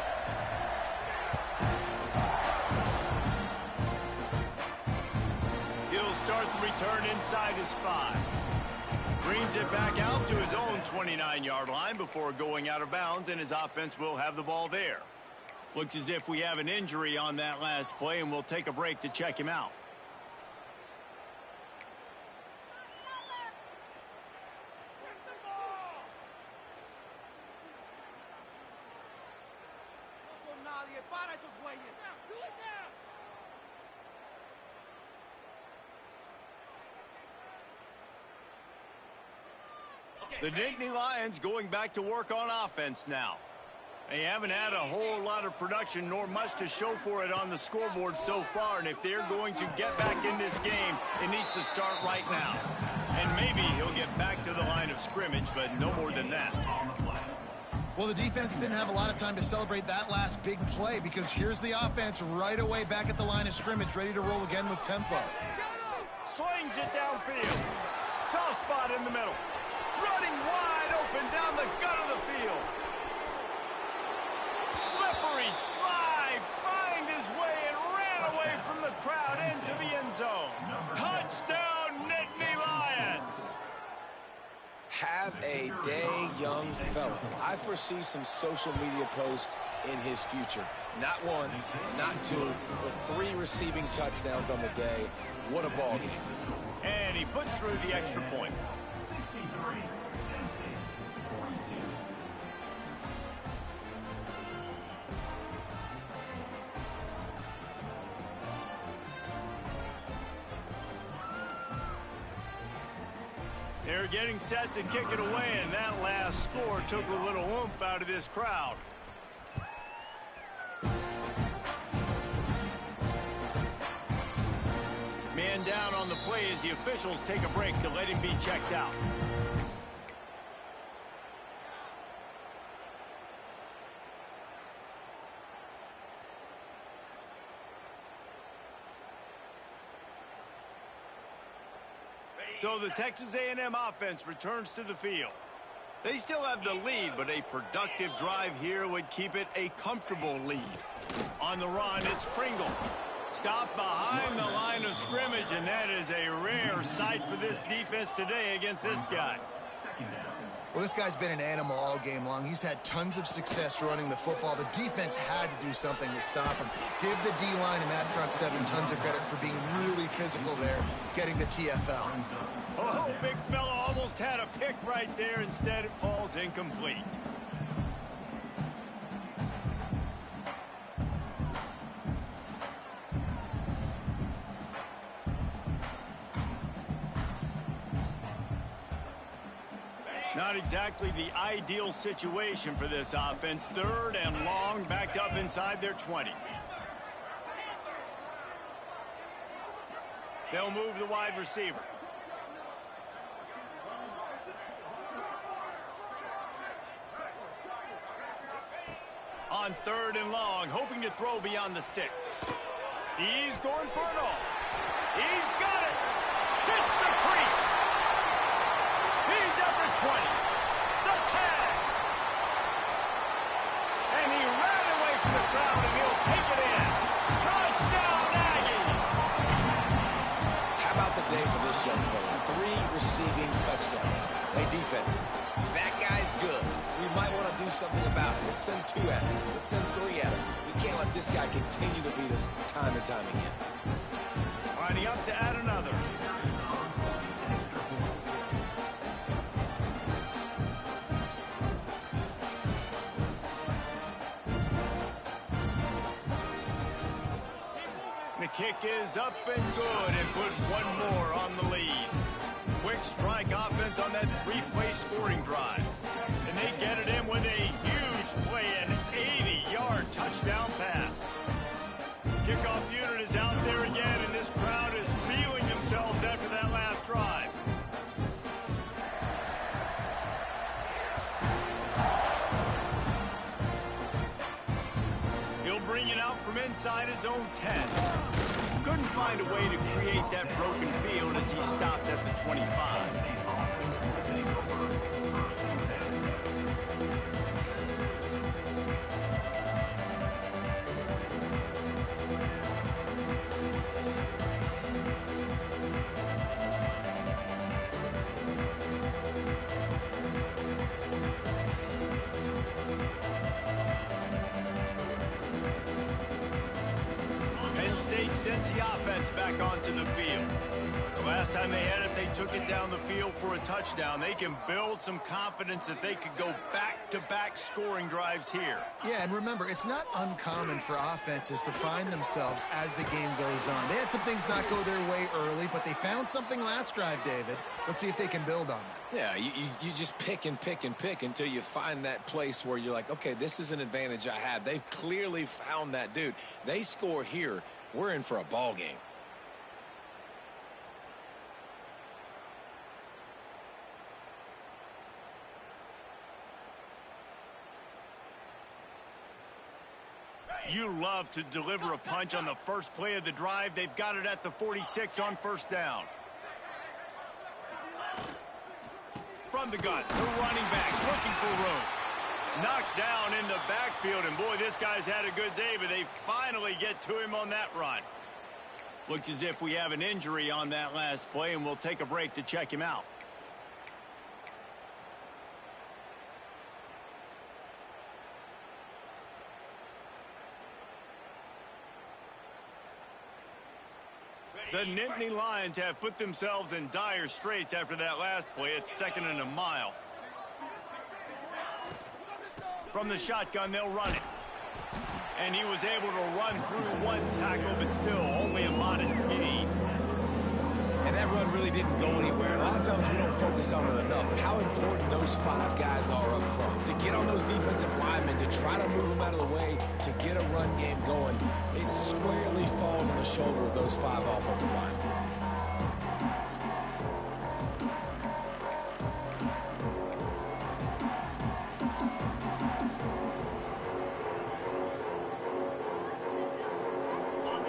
Speaker 1: He'll start the return inside his 5. Brings it back out to his own 29-yard line before going out of bounds, and his offense will have the ball there. Looks as if we have an injury on that last play, and we'll take a break to check him out. The Nittany Lions going back to work on offense now. They haven't had a whole lot of production nor much to show for it on the scoreboard so far, and if they're going to get back in this game, it needs to start right now. And maybe he'll get back to the line of scrimmage, but no more than that.
Speaker 2: Well, the defense didn't have a lot of time to celebrate that last big play because here's the offense right away back at the line of scrimmage, ready to roll again with tempo.
Speaker 1: Slings it downfield. Soft spot in the middle. Running wide open down the gut of the field. Slippery slide, find his way and ran away from the crowd into the end zone. Touchdown, Nittany Lions.
Speaker 3: Have a day, young fella. I foresee some social media posts in his future. Not one, not two, but 3 receiving touchdowns on the day. What a ball game.
Speaker 1: And he puts through the extra point. They're getting set to kick it away, and that last score took a little oomph out of this crowd. Man down on the play as the officials take a break to let him be checked out. So the Texas A&M offense returns to the field. They still have the lead, but a productive drive here would keep it a comfortable lead. On the run, it's Pringle. Stop behind the line of scrimmage, and that is a rare sight for this defense today against this guy.
Speaker 2: Well, this guy's been an animal all game long. He's had tons of success running the football. The defense had to do something to stop him. Give the D-line and that front seven tons of credit for being really physical there, getting the TFL.
Speaker 1: Oh, big fella almost had a pick right there. Instead, it falls incomplete. Not exactly the ideal situation for this offense. 3rd and long, backed up inside their 20. They'll move the wide receiver. On 3rd and long, hoping to throw beyond the sticks. He's going for it all. He's got it. Hits the crease. He's at the 20. The tag. And he ran away from the crowd, and he'll take it in. Touchdown, Aggies.
Speaker 3: How about the day for this young fella? 3 receiving touchdowns. Hey, defense, that guy's good. We might want to do something about it. Let's send 2 at him. Let's send 3 at him. We can't let this guy continue to beat us time and time again.
Speaker 1: Lining up to add another. The kick is up and good, and put one more on the lead. Quick strike offense on that 3-play scoring drive. And they get it in with a huge play, an 80-yard touchdown pass. Kickoff unit is out there again, and this crowd is feeling themselves after that last drive. He'll bring it out from inside his own 10. Couldn't find a way to create that broken field as he stopped at the 25. Penn State sends the offense back onto the field. The last time they had it, they took it down the field for a touchdown. They can build some confidence that they could go back-to-back scoring drives here.
Speaker 2: Yeah, and remember, it's not uncommon for offenses to find themselves as the game goes on. They had some things not go their way early, but they found something last drive, David. Let's see if they can build on that.
Speaker 3: Yeah, you just pick and pick and pick until you find that place where you're like, okay, this is an advantage I have. They've clearly found that, dude. They score here, we're in for a ball game.
Speaker 1: You love to deliver a punch on the first play of the drive. They've got it at the 46 on 1st down. From the gun, the running back looking for room. Knocked down in the backfield, and boy, this guy's had a good day, but they finally get to him on that run. Looks as if we have an injury on that last play, and we'll take a break to check him out. The Nittany Lions have put themselves in dire straits after that last play. It's 2nd and a mile. From the shotgun, they'll run it. And he was able to run through one tackle, but still only a modest gain.
Speaker 3: And that run really didn't go anywhere. A lot of times we don't focus on it enough. How important those 5 guys are up front. To get on those defensive linemen, to try to move them out of the way, to get a run game going, it squarely falls on the shoulder of those 5 offensive linemen.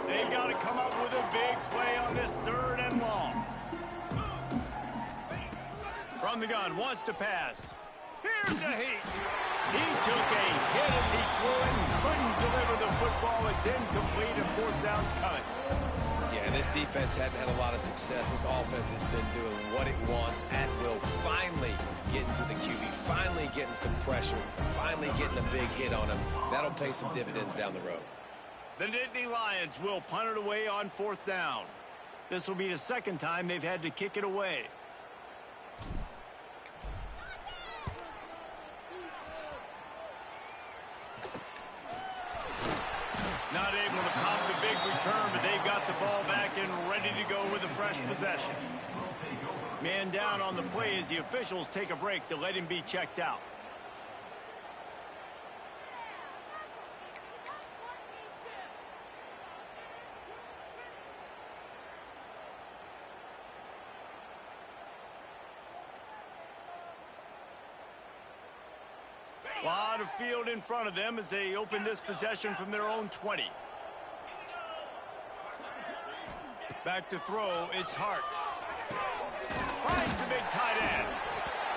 Speaker 1: They've got to come up with a big play on this 3rd and long. From the gun, wants to pass. Here's a heat. He took a hit as he threw it and couldn't deliver the football. It's incomplete and fourth down's coming.
Speaker 3: Yeah, this defense hadn't had a lot of success. This offense has been doing what it wants at will. Finally getting to the QB, finally getting some pressure, finally getting a big hit on him. That'll pay some dividends down the road.
Speaker 1: The Nittany Lions will punt it away on fourth down. This will be the second time they've had to kick it away. Not able to pop the big return, but they've got the ball back and ready to go with a fresh possession. Man down on the play as the officials take a break to let him be checked out. A lot of field in front of them as they open this possession from their own 20. Back to throw, it's Hart. Finds the big tight end.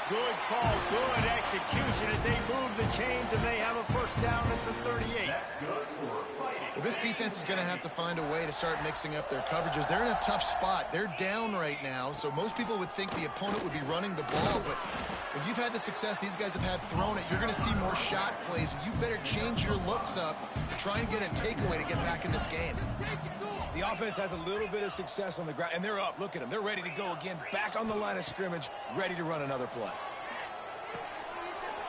Speaker 1: Good call, good execution as they move the chains and they have a first down at the 38.
Speaker 2: Well, this defense is going to have to find a way to start mixing up their coverages. They're in a tough spot. They're down right now, so most people would think the opponent would be running the ball, but if you've had the success these guys have had throwing it, you're going to see more shot plays. You better change your looks up and try and get a takeaway to get back in this game.
Speaker 3: The offense has a little bit of success on the ground, and they're up. Look at them. They're ready to go again, back on the line of scrimmage, ready to run another play.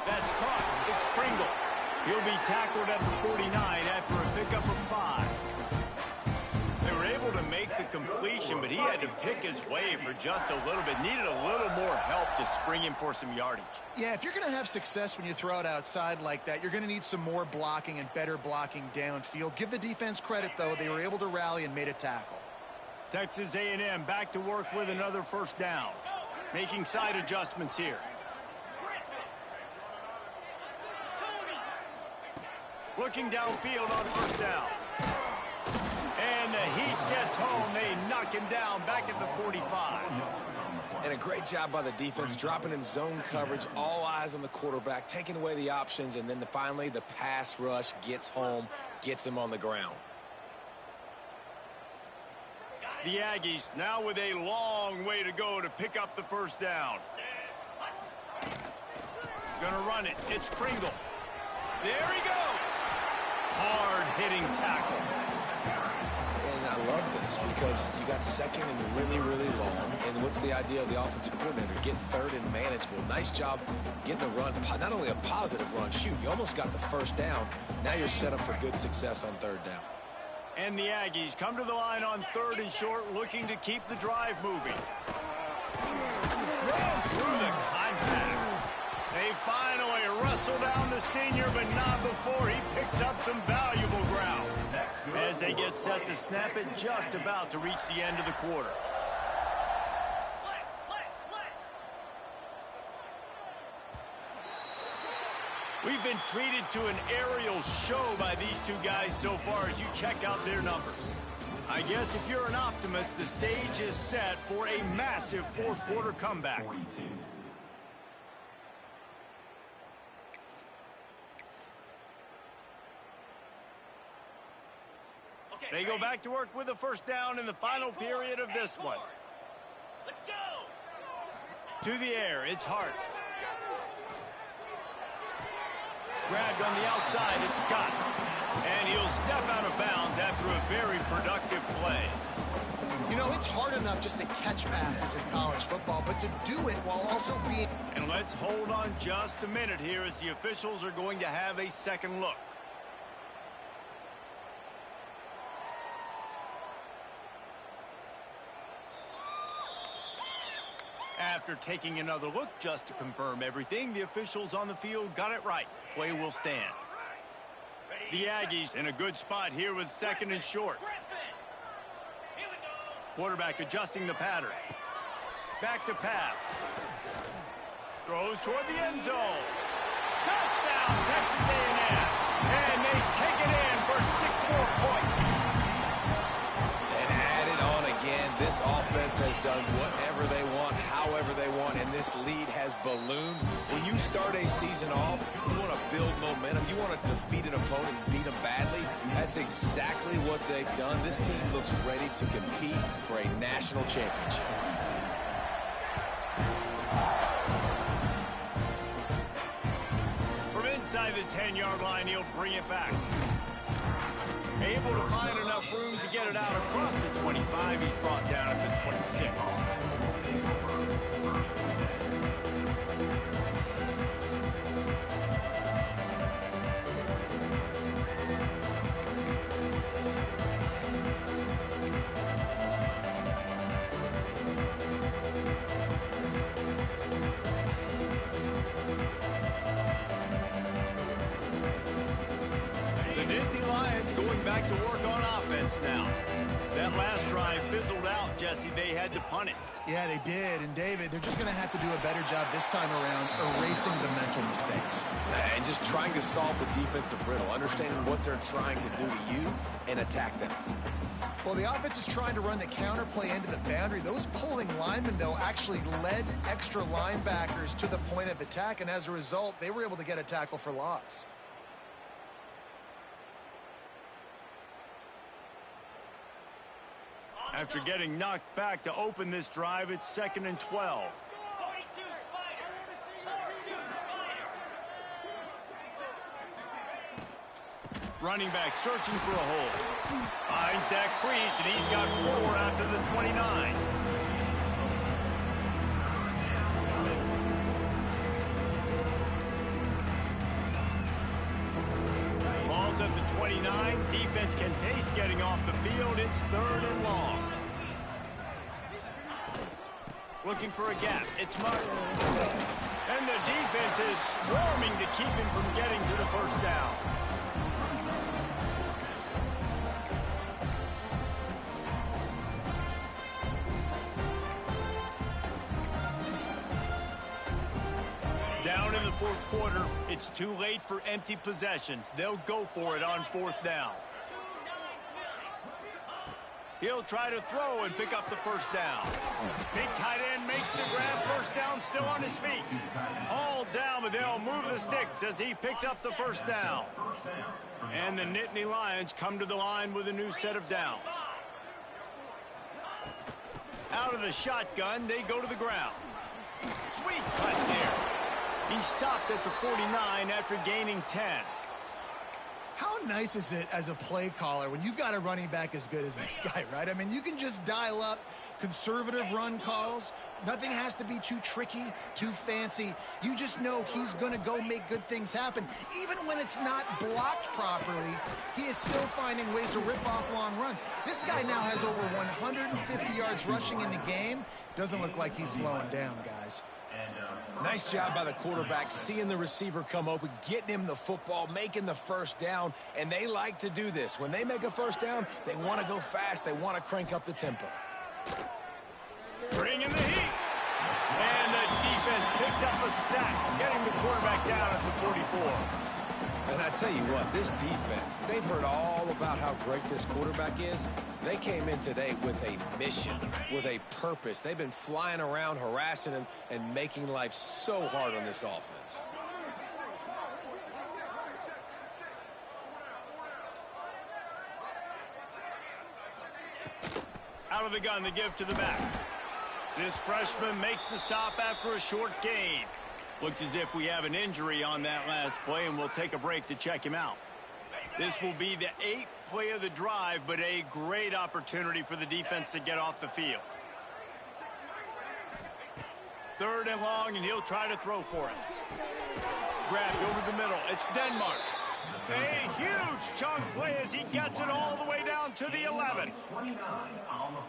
Speaker 1: That's caught. It's Pringle. He'll be tackled at the 49 after a pickup of 5. They were able to make the completion, but he had to pick his way for just a little bit. Needed a little more help to spring him for some yardage.
Speaker 2: Yeah, if you're going to have success when you throw it outside like that, you're going to need some more blocking and better blocking downfield. Give the defense credit, though. They were able to rally and made a tackle.
Speaker 1: Texas A&M back to work with another first down. Making side adjustments here. Looking downfield on first down. And the heat gets home. They knock him down back at the 45.
Speaker 3: And a great job by the defense, dropping in zone coverage, all eyes on the quarterback, taking away the options, and then finally the pass rush gets home, gets him on the ground.
Speaker 1: The Aggies now with a long way to go to pick up the first down. Gonna run it. It's Pringle. There he goes. Hard-hitting tackle.
Speaker 3: And I love this because you got second and really, really long. And what's the idea of the offensive coordinator? Get third and manageable. Nice job getting a run, not only a positive run, shoot, you almost got the first down. Now you're set up for good success on third down.
Speaker 1: And the Aggies come to the line on third and short, looking to keep the drive moving. Through the contact. They finally wrestle down the senior, but not before he picks up some valuable ground. As they get set to snap it, just about to reach the end of the quarter. We've been treated to an aerial show by these two guys so far as you check out their numbers. I guess if you're an optimist, the stage is set for a massive fourth quarter comeback. They go back to work with the first down in the final period of this one.
Speaker 5: Let's go.
Speaker 1: To the air, it's Hart. Grabbed on the outside, it's Scott. And he'll step out of bounds after a very productive play.
Speaker 2: You know, it's hard enough just to catch passes in college football, but to do it while also being...
Speaker 1: And let's hold on just a minute here as the officials are going to have a second look. After taking another look just to confirm everything, the officials on the field got it right. Play will stand. The Aggies in a good spot here with second and short. Quarterback adjusting the pattern. Back to pass. Throws toward the end zone. Touchdown, Texas A&M. And they take it in for 6 more points.
Speaker 3: And add it on again. This offense has done whatever they want, however however they want, and this lead has ballooned. When you start a season off, you want to build momentum. You want to defeat an opponent and beat them badly. That's exactly what they've done. This team looks ready to compete for a national championship.
Speaker 1: From inside the 10-yard line, he'll bring it back. Able to find enough room to get it out across the 25. He's brought down at the 26. Back to work on offense now. That last drive fizzled out, Jesse. They had to punt it.
Speaker 2: Yeah, they did. And, David, they're just going to have to do a better job this time around erasing the mental mistakes.
Speaker 3: And just trying to solve the defensive riddle, understanding what they're trying to do to you and attack them.
Speaker 2: Well, the offense is trying to run the counter play into the boundary. Those pulling linemen, though, actually led extra linebackers to the point of attack, and as a result, they were able to get a tackle for loss.
Speaker 1: After getting knocked back to open this drive, it's 2nd and 12.
Speaker 5: 42 Spider. 42 Spider.
Speaker 1: Running back searching for a hole. Finds that crease, and he's got 4 out to the 29. Ball's at the 29. Defense can taste getting off the field. It's 3rd and long. Looking for a gap. It's Martin. And the defense is swarming to keep him from getting to the first down. Down in the 4th quarter, it's too late for empty possessions. They'll go for it on 4th down. He'll try to throw and pick up the first down. Big tight end makes the grab. First down, still on his feet. All down, but they'll move the sticks as he picks up the first down. And the Nittany Lions come to the line with a new set of downs. Out of the shotgun, they go to the ground. Sweet cut there. He stopped at the 49 after gaining 10.
Speaker 2: How nice is it as a play caller when you've got a running back as good as this guy, right? I mean, you can just dial up conservative run calls. Nothing has to be too tricky, too fancy. You just know he's going to go make good things happen. Even when it's not blocked properly, he is still finding ways to rip off long runs. This guy now has over 150 yards rushing in the game. Doesn't look like he's slowing down, guys.
Speaker 3: Nice job by the quarterback, seeing the receiver come open, getting him the football, making the first down, and they like to do this. When they make a first down, they want to go fast. They want to crank up the tempo.
Speaker 1: Bringing the heat. And the defense picks up a sack, getting the quarterback down at the 44.
Speaker 3: And I tell you what, this defense, they've heard all about how great this quarterback is. They came in today with a mission, with a purpose. They've been flying around, harassing him, and making life so hard on this offense.
Speaker 1: Out of the gun to give to the back. This freshman makes the stop after a short gain. Looks as if we have an injury on that last play, and we'll take a break to check him out. This will be the 8th play of the drive, but a great opportunity for the defense to get off the field. 3rd and long, and he'll try to throw for it. Grabbed over the middle. It's Denmark. A huge chunk play as he gets it all the way down to the 11.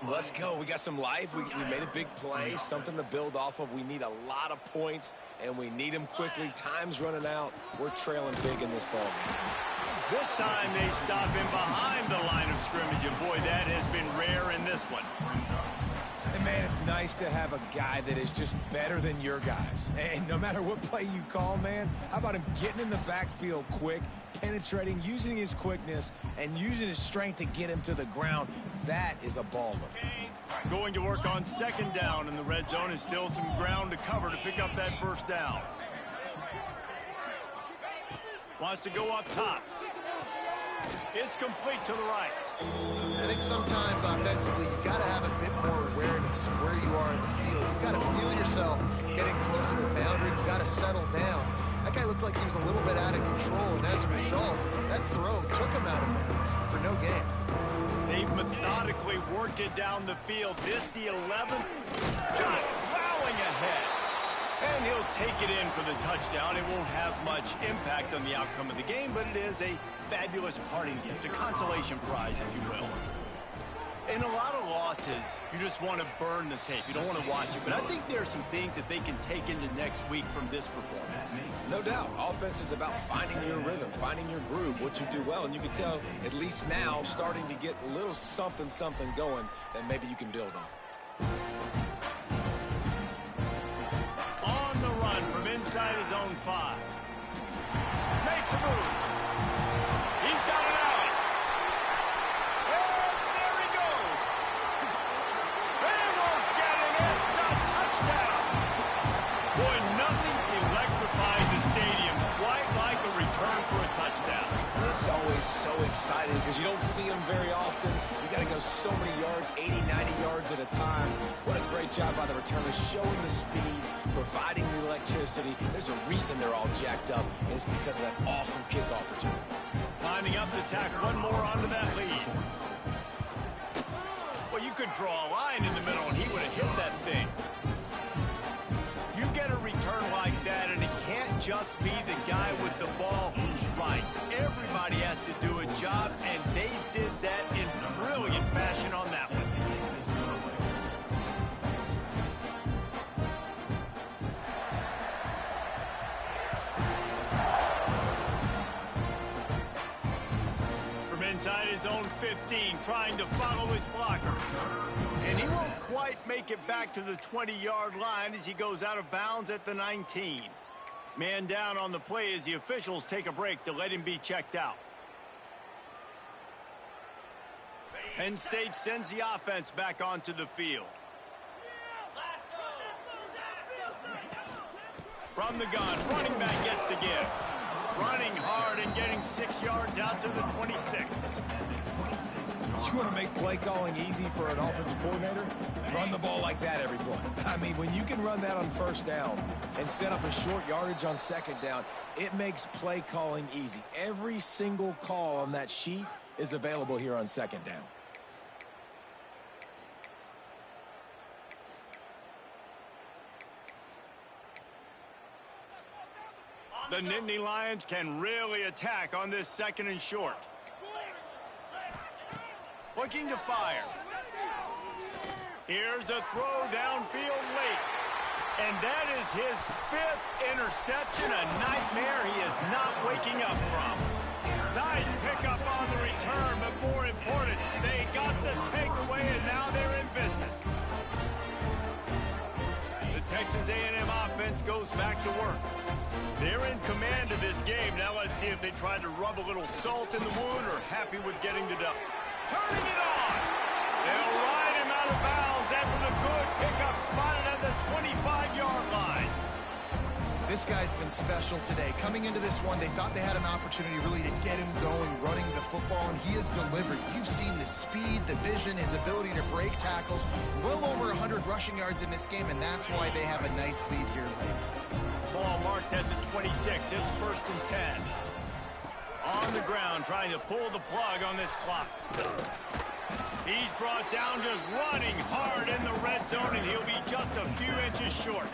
Speaker 3: Let's go. We got some life. We made a big play, something to build off of. We need a lot of points, and we need them quickly. Time's running out. We're trailing big in this ballgame.
Speaker 1: This time they stop him behind the line of scrimmage, and boy, that has been rare in this one.
Speaker 3: And man, it's nice to have a guy that is just better than your guys. And no matter what play you call, man, how about him getting in the backfield quick, penetrating, using his quickness, and using his strength to get him to the ground? That is a baller.
Speaker 1: Going to work on second down in the red zone, and still some ground to cover to pick up that first down. Wants to go up top. It's complete to the right.
Speaker 2: I think sometimes offensively you got to have a bit more awareness of where you are in the field. You got to feel yourself getting close to the boundary. You got to settle down. That guy looked like he was a little bit out of control, and as a result, that throw took him out of bounds for no gain.
Speaker 1: They've methodically worked it down the field. This, the 11th, just plowing ahead. And he'll take it in for the touchdown. It won't have much impact on the outcome of the game, but it is a fabulous parting gift, a consolation prize, if you will. In a lot of losses, you just want to burn the tape. You don't want to watch it. But I think there are some things that they can take into next week from this performance.
Speaker 3: No doubt. Offense is about finding your rhythm, finding your groove, what you do well. And you can tell, at least now, starting to get a little something going that maybe you can build on.
Speaker 1: On the run from inside his own 5. Makes a move. He's got it out. And there he goes. They won't get him. It's a touchdown. Boy, nothing electrifies a stadium quite like a return for a touchdown.
Speaker 3: It's always so exciting because you don't see them very often. You got to go so many yards, 80, 90 yards at a time. What a great job by the returners, showing the speed, providing the electricity. There's a reason they're all jacked up, and it's because of that awesome kickoff return.
Speaker 1: Lining up to tack one more onto that lead. Well, you could draw a line in the middle, and he would have hit that thing. You get a return like that, and it can't just be the guy with the ball who's right. Everybody has to do a job, and they did that in brilliant fashion on that one. From inside his own 15, trying to follow his blockers. And he won't quite make it back to the 20-yard line as he goes out of bounds at the 19. Man down on the play as the officials take a break to let him be checked out. Penn State sends the offense back onto the field. From the gun, running back gets to give. Running hard and getting 6 yards out to the 26.
Speaker 3: You want to make play calling easy for an offensive coordinator? Run the ball like that every play. I mean, when you can run that on first down and set up a short yardage on second down, it makes play calling easy. Every single call on that sheet is available here on second down.
Speaker 1: The Nittany Lions can really attack on this second and short. Looking to fire. Here's a throw downfield late. And that is his 5th interception, a nightmare he is not waking up from. Nice pickup on the return, but more important, they got the takeaway, and now they're in business. The Texas A&M offense goes back to work. They're in command of this game. Now let's see if they try to rub a little salt in the wound or happy with getting the dub. Turning it on. They'll ride him out of bounds after the good pickup spotted at the 25-yard line.
Speaker 2: This guy's been special today. Coming into this one, they thought they had an opportunity really to get him going, running the football, and he has delivered. You've seen the speed, the vision, his ability to break tackles. Well over 100 rushing yards in this game, and that's why they have a nice lead here late.
Speaker 1: Ball marked at the 26. It's 1st and 10. On the ground, trying to pull the plug on this clock. He's brought down just running hard in the red zone, and he'll be just a few inches short.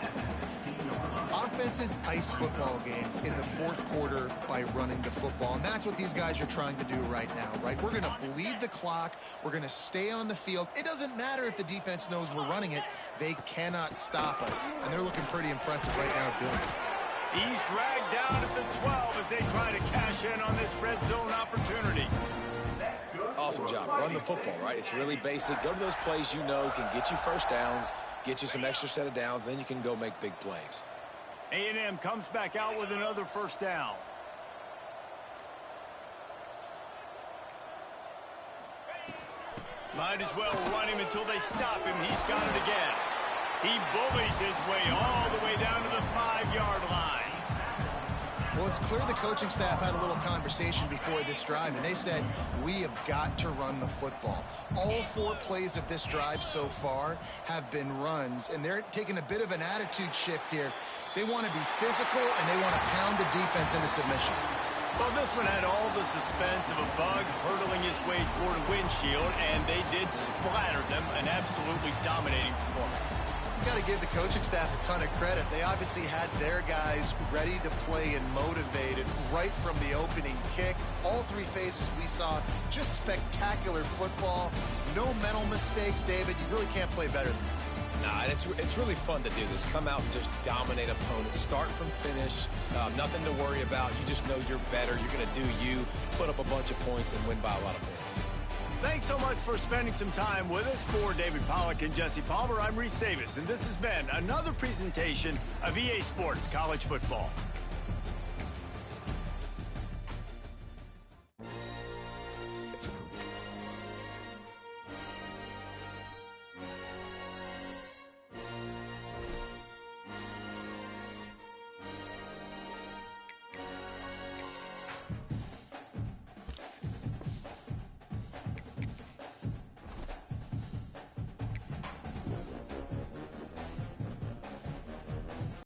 Speaker 2: Offenses ice football games in the 4th quarter by running the football, and that's what these guys are trying to do right now, right? We're going to bleed the clock. We're going to stay on the field. It doesn't matter if the defense knows we're running it. They cannot stop us, and they're looking pretty impressive right now doing it.
Speaker 1: He's dragged down at the 12 as they try to cash in on this red zone opportunity.
Speaker 3: Awesome job. Run the football, right? It's really basic. Go to those plays you know can get you first downs, get you some extra set of downs, then you can go make big plays.
Speaker 1: A&M comes back out with another first down. Might as well run him until they stop him. He's got it again. He bullies his way all the way down to the 5-yard line.
Speaker 2: Well, it's clear the coaching staff had a little conversation before this drive, and they said, we have got to run the football. All 4 plays of this drive so far have been runs, and they're taking a bit of an attitude shift here. They want to be physical, and they want to pound the defense into submission.
Speaker 1: Well, this one had all the suspense of a bug hurtling his way toward a windshield, and they did splatter them. An absolutely dominating performance.
Speaker 2: You got to give the coaching staff a ton of credit. They obviously had their guys ready to play and motivated right from the opening kick. All 3 phases we saw, just spectacular football. No mental mistakes, David. You really can't play better than that.
Speaker 3: Nah, and it's really fun to do this. Come out and just dominate opponents. Start from finish. Nothing to worry about. You just know you're better. You're going to do you, put up a bunch of points, and win by a lot of points.
Speaker 1: Thanks so much for spending some time with us. For David Pollack and Jesse Palmer, I'm Reese Davis, and this has been another presentation of EA Sports College Football.